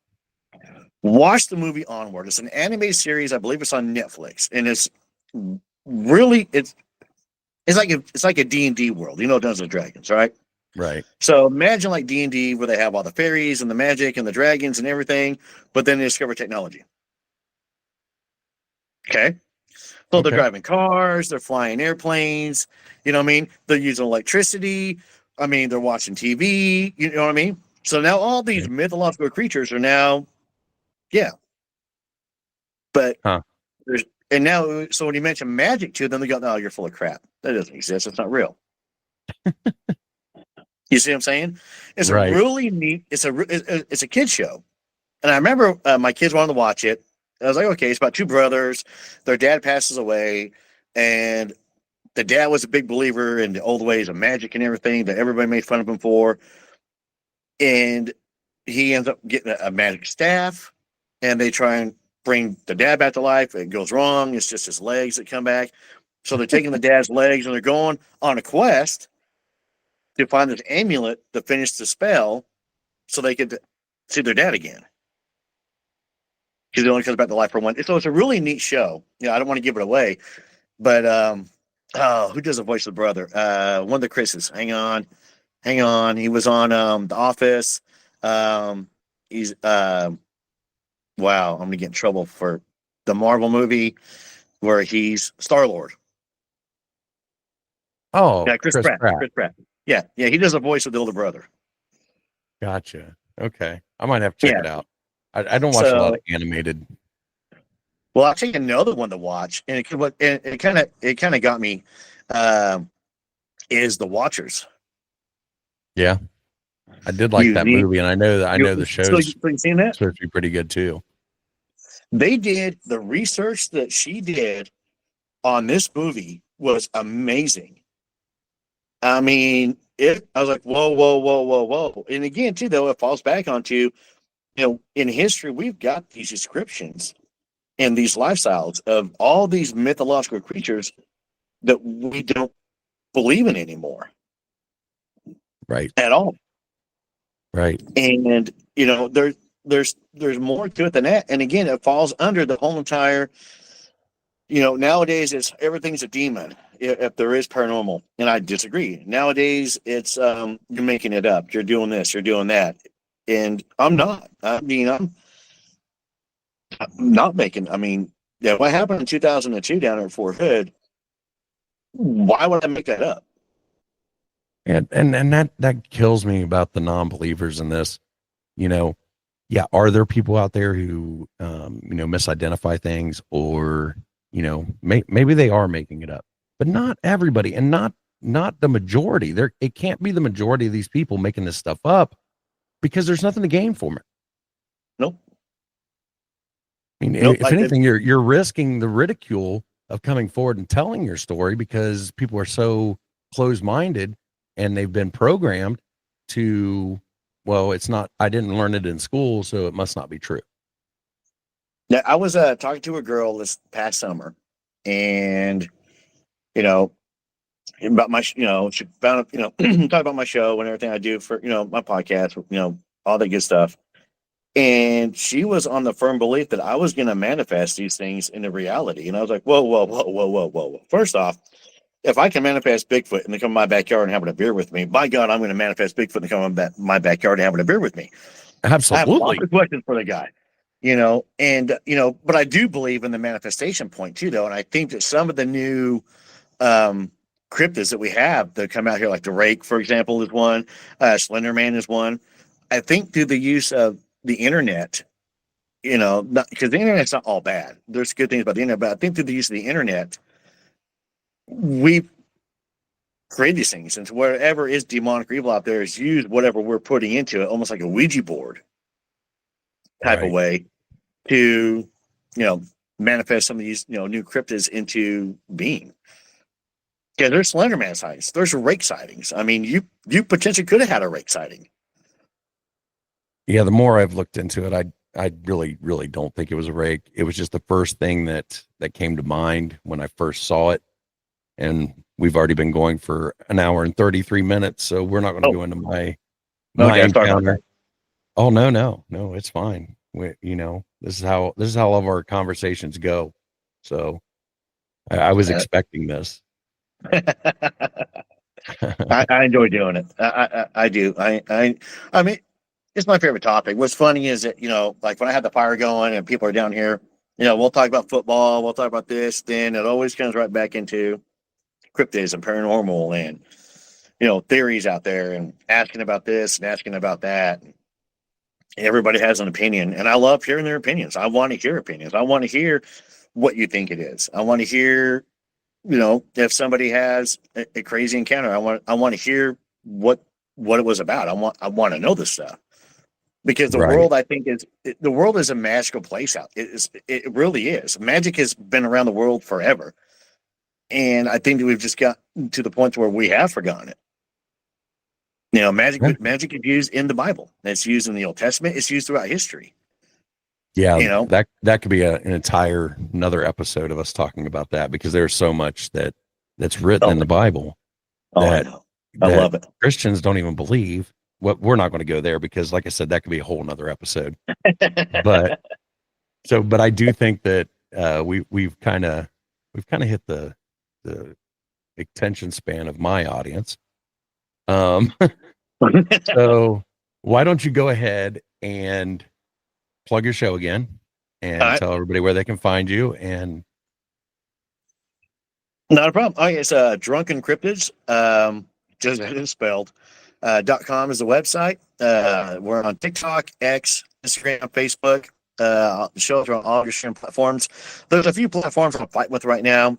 Watch the movie Onward. It's an animated series. I believe it's on Netflix, and it's really it's like a D&D world. You know, Dungeons and Dragons, right? Right. So imagine like D&D where they have all the fairies and the magic and the dragons and everything, but then they discover technology. Okay. So they're driving cars, they're flying airplanes, you know what I mean? They're using electricity. I mean, they're watching TV, you know what I mean? So now all these mythological creatures are now, yeah. But there's, and now, so when you mention magic to them, they go, no, you're full of crap. That doesn't exist. It's not real. You see what I'm saying? It's Right. a really neat, it's a kid show. And I remember my kids wanted to watch it. I was like, okay, it's about two brothers. Their dad passes away, and the dad was a big believer in the old ways of magic and everything that everybody made fun of him for. And he ends up getting a magic staff, and they try and bring the dad back to life. It goes wrong. It's just his legs that come back. So they're taking the dad's legs, and they're going on a quest to find this amulet to finish the spell so they could see their dad again. Because it only comes back to life for one. So it's a really neat show. You know, I don't want to give it away, but who does the voice of the brother? One of the Chris's. Hang on. He was on The Office. He's wow, I'm gonna get in trouble for the Marvel movie where he's Star-Lord. Oh, Yeah, Chris Pratt. Chris Pratt. Yeah, he does the voice of the older brother. Gotcha. Okay. I might have to check it out. I don't watch a lot of animated. Well, I'll take another one to watch, and it kind of got me. Is The Watchers? Yeah, I did like that movie, and I know the show's so you seen that? supposed to be pretty good too. They did the research that she did on this movie was amazing. I mean, I was like, whoa, whoa, whoa, whoa, whoa. And again, too, though, it falls back onto, in history, we've got these descriptions and these lifestyles of all these mythological creatures that we don't believe in anymore. Right. At all. Right. And, there's more to it than that. And again, it falls under the whole entire, nowadays everything's a demon if there is paranormal. And I disagree. Nowadays it's, you're making it up. You're doing this, you're doing that. And I'm not. I mean, I'm not making, what happened in 2002 down at Fort Hood, why would I make that up? And that kills me about the non-believers in this. Yeah, are there people out there who misidentify things, or maybe they are making it up, but not everybody, and not the majority. It can't be the majority of these people making this stuff up, because there's nothing to gain from it. Nope. If anything, you're risking the ridicule of coming forward and telling your story, because people are so closed-minded and they've been programmed to, well, it's not, I didn't learn it in school, so it must not be true. Now, I was talking to a girl this past summer, and about my, she found, talk about my show and everything I do for, my podcast, all that good stuff. And she was on the firm belief that I was going to manifest these things into reality. And I was like, whoa, whoa, whoa, whoa, whoa, whoa. First off, if I can manifest Bigfoot and they come to my backyard and having a beer with me, by God, I'm going to manifest Bigfoot and they come to my backyard and having a beer with me. Absolutely. I have lots of questions for the guy, but I do believe in the manifestation point too, though. And I think that some of the new cryptids that we have that come out here, like the Rake, for example, is one. Slender Man is one. I think through the use of the internet, because the internet's not all bad. There's good things about the internet, but I think through the use of the internet, we create these things. And whatever is demonic or evil out there is used, whatever we're putting into it, almost like a Ouija board type of way to, manifest some of these, new cryptids into being. Yeah, there's Slenderman sightings. There's Rake sightings. I mean, you potentially could have had a Rake sighting. Yeah, the more I've looked into it, I really, really don't think it was a Rake. It was just the first thing that came to mind when I first saw it. And we've already been going for an hour and 33 minutes, so we're not going to go into my encounter. Oh, no, it's fine. This is how all of our conversations go. So I was expecting this. I enjoy doing it. I do. I mean, it's my favorite topic. What's funny is that, like when I have the fire going and people are down here, we'll talk about football, we'll talk about this, then it always comes right back into cryptids and paranormal and, theories out there and asking about this and asking about that. Everybody has an opinion, and I love hearing their opinions. I want to hear opinions. I want to hear what you think it is. I want to hear, if somebody has a crazy encounter, I want to hear what it was about. I want to know this stuff, because the world, I think, the world is a magical place out. It really is. Magic has been around the world forever, and I think that we've just got to the point where we have forgotten it. Magic is used in the Bible. It's used in the Old Testament. It's used throughout history. Yeah, that could be an entire another episode of us talking about that, because there's so much that's written in the Bible that I love it. Christians don't even believe. We're not going to go there, because, like I said, that could be a whole nother episode. but I do think that we've kind of hit the attention span of my audience. So why don't you go ahead and plug your show again and tell everybody where they can find you? And not a problem. Oh, it's Drunken Cryptids. Just as it's spelled. .com is the website. We're on TikTok, X, Instagram, Facebook. The shows are on all your streaming platforms. There's a few platforms I'm fighting with right now.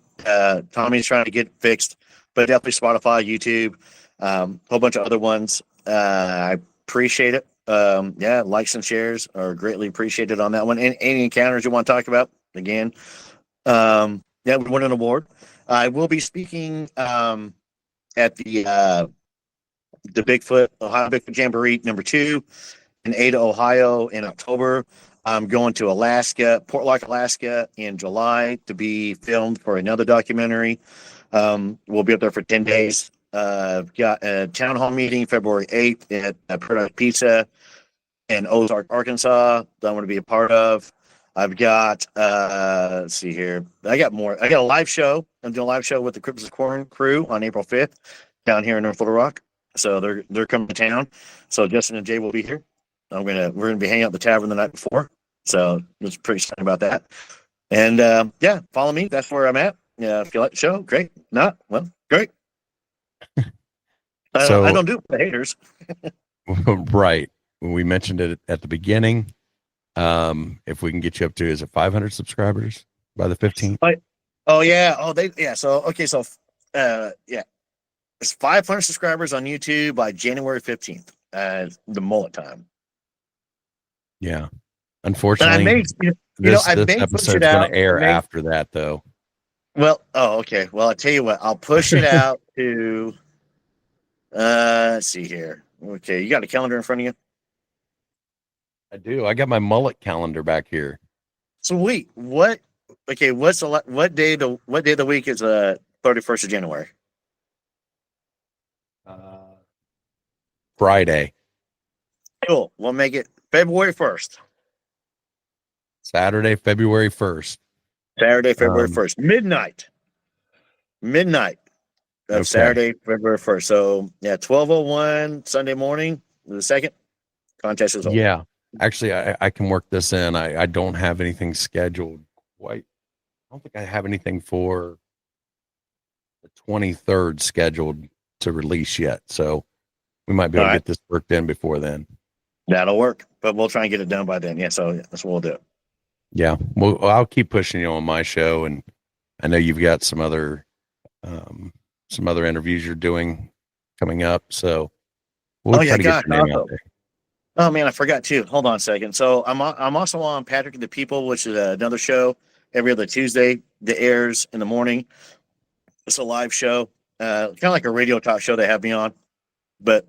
Tommy's trying to get it fixed, but definitely Spotify, YouTube, a whole bunch of other ones. I appreciate it. Likes and shares are greatly appreciated on that one. Any encounters you want to talk about? Again, we won an award. I will be speaking at the Bigfoot Ohio Bigfoot Jamboree #2 in Ada, Ohio in October. I'm going to Alaska, Portlock, Alaska in July to be filmed for another documentary. We'll be up there for 10 days. Got a town hall meeting February 8th at Paradise Pizza in Ozark, Arkansas that I'm going to be a part of. I've got, let's see here. I got more. I got a live show. I'm doing a live show with the Cryptids of Corn crew on April 5th down here in North Little Rock. So they're coming to town. So Justin and Jay will be here. We're gonna be hanging out at the tavern the night before. So it's pretty excited about that. And yeah, follow me. That's where I'm at. Yeah, if you like the show, great. Not, well, great. So, I don't do it for the haters. right. We mentioned it at the beginning. If we can get you up to, is it 500 subscribers by the 15th? Oh yeah. Oh, yeah. So okay. So yeah, it's 500 subscribers on YouTube by January 15th. The mullet time. Yeah. Unfortunately, I this episode's going to air after that, though. Well, okay. Well, I tell you what, I'll push it out to. Let's see here. Okay, you got a calendar in front of you? I do. I got my mullet calendar back here. Sweet. What? Okay. What day of the week is 31st of January? Friday. Cool. We'll make it February 1st. Saturday, February 1st. Saturday, February 1st. Midnight of Okay. Saturday, February 1st. So yeah, 12:01 Sunday morning, the 2nd. Contest is over. Yeah. Actually, I can work this in. I don't have anything scheduled quite. I don't think I have anything for the 23rd scheduled to release yet. So we might be able to get this worked in before then. That'll work, but we'll try and get it done by then. Yeah, so that's what we'll do. Yeah. Well, I'll keep pushing you on my show, and I know you've got some other interviews you're doing coming up. So we'll try to get your name out there. Oh man, I forgot too. Hold on a second. So I'm also on Patrick and the People, which is another show every other Tuesday that airs in the morning. It's a live show, kind of like a radio talk show they have me on, but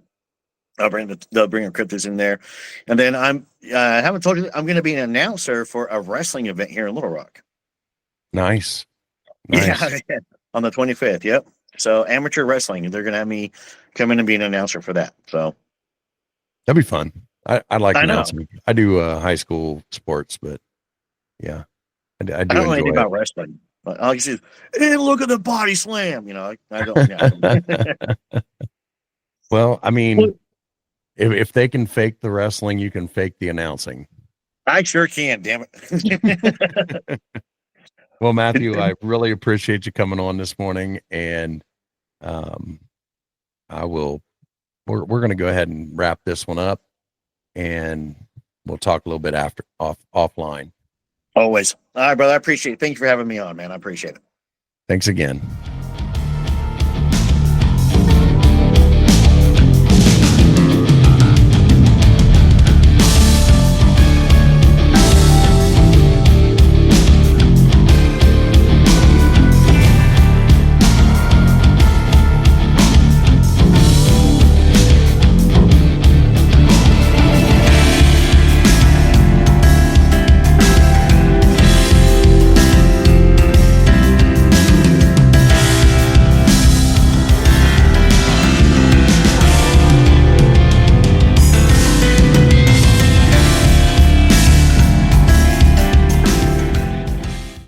they'll bring a cryptids in there. And then I haven't told you, I'm going to be an announcer for a wrestling event here in Little Rock. Nice. Yeah, on the 25th. Yep. So amateur wrestling, they're going to have me come in and be an announcer for that. So that'd be fun. I like announcing. Know. I do high school sports, but yeah, I do I don't know anything about wrestling. I'll just say, hey, look at the body slam. You know, I don't. Yeah. Well, I mean, if they can fake the wrestling, you can fake the announcing. I sure can. Damn it. Well, Matthew, I really appreciate you coming on this morning, and I will. We're going to go ahead and wrap this one up, and we'll talk a little bit offline. Always. All right, brother. I appreciate it. Thank you for having me on, man. I appreciate it. Thanks again.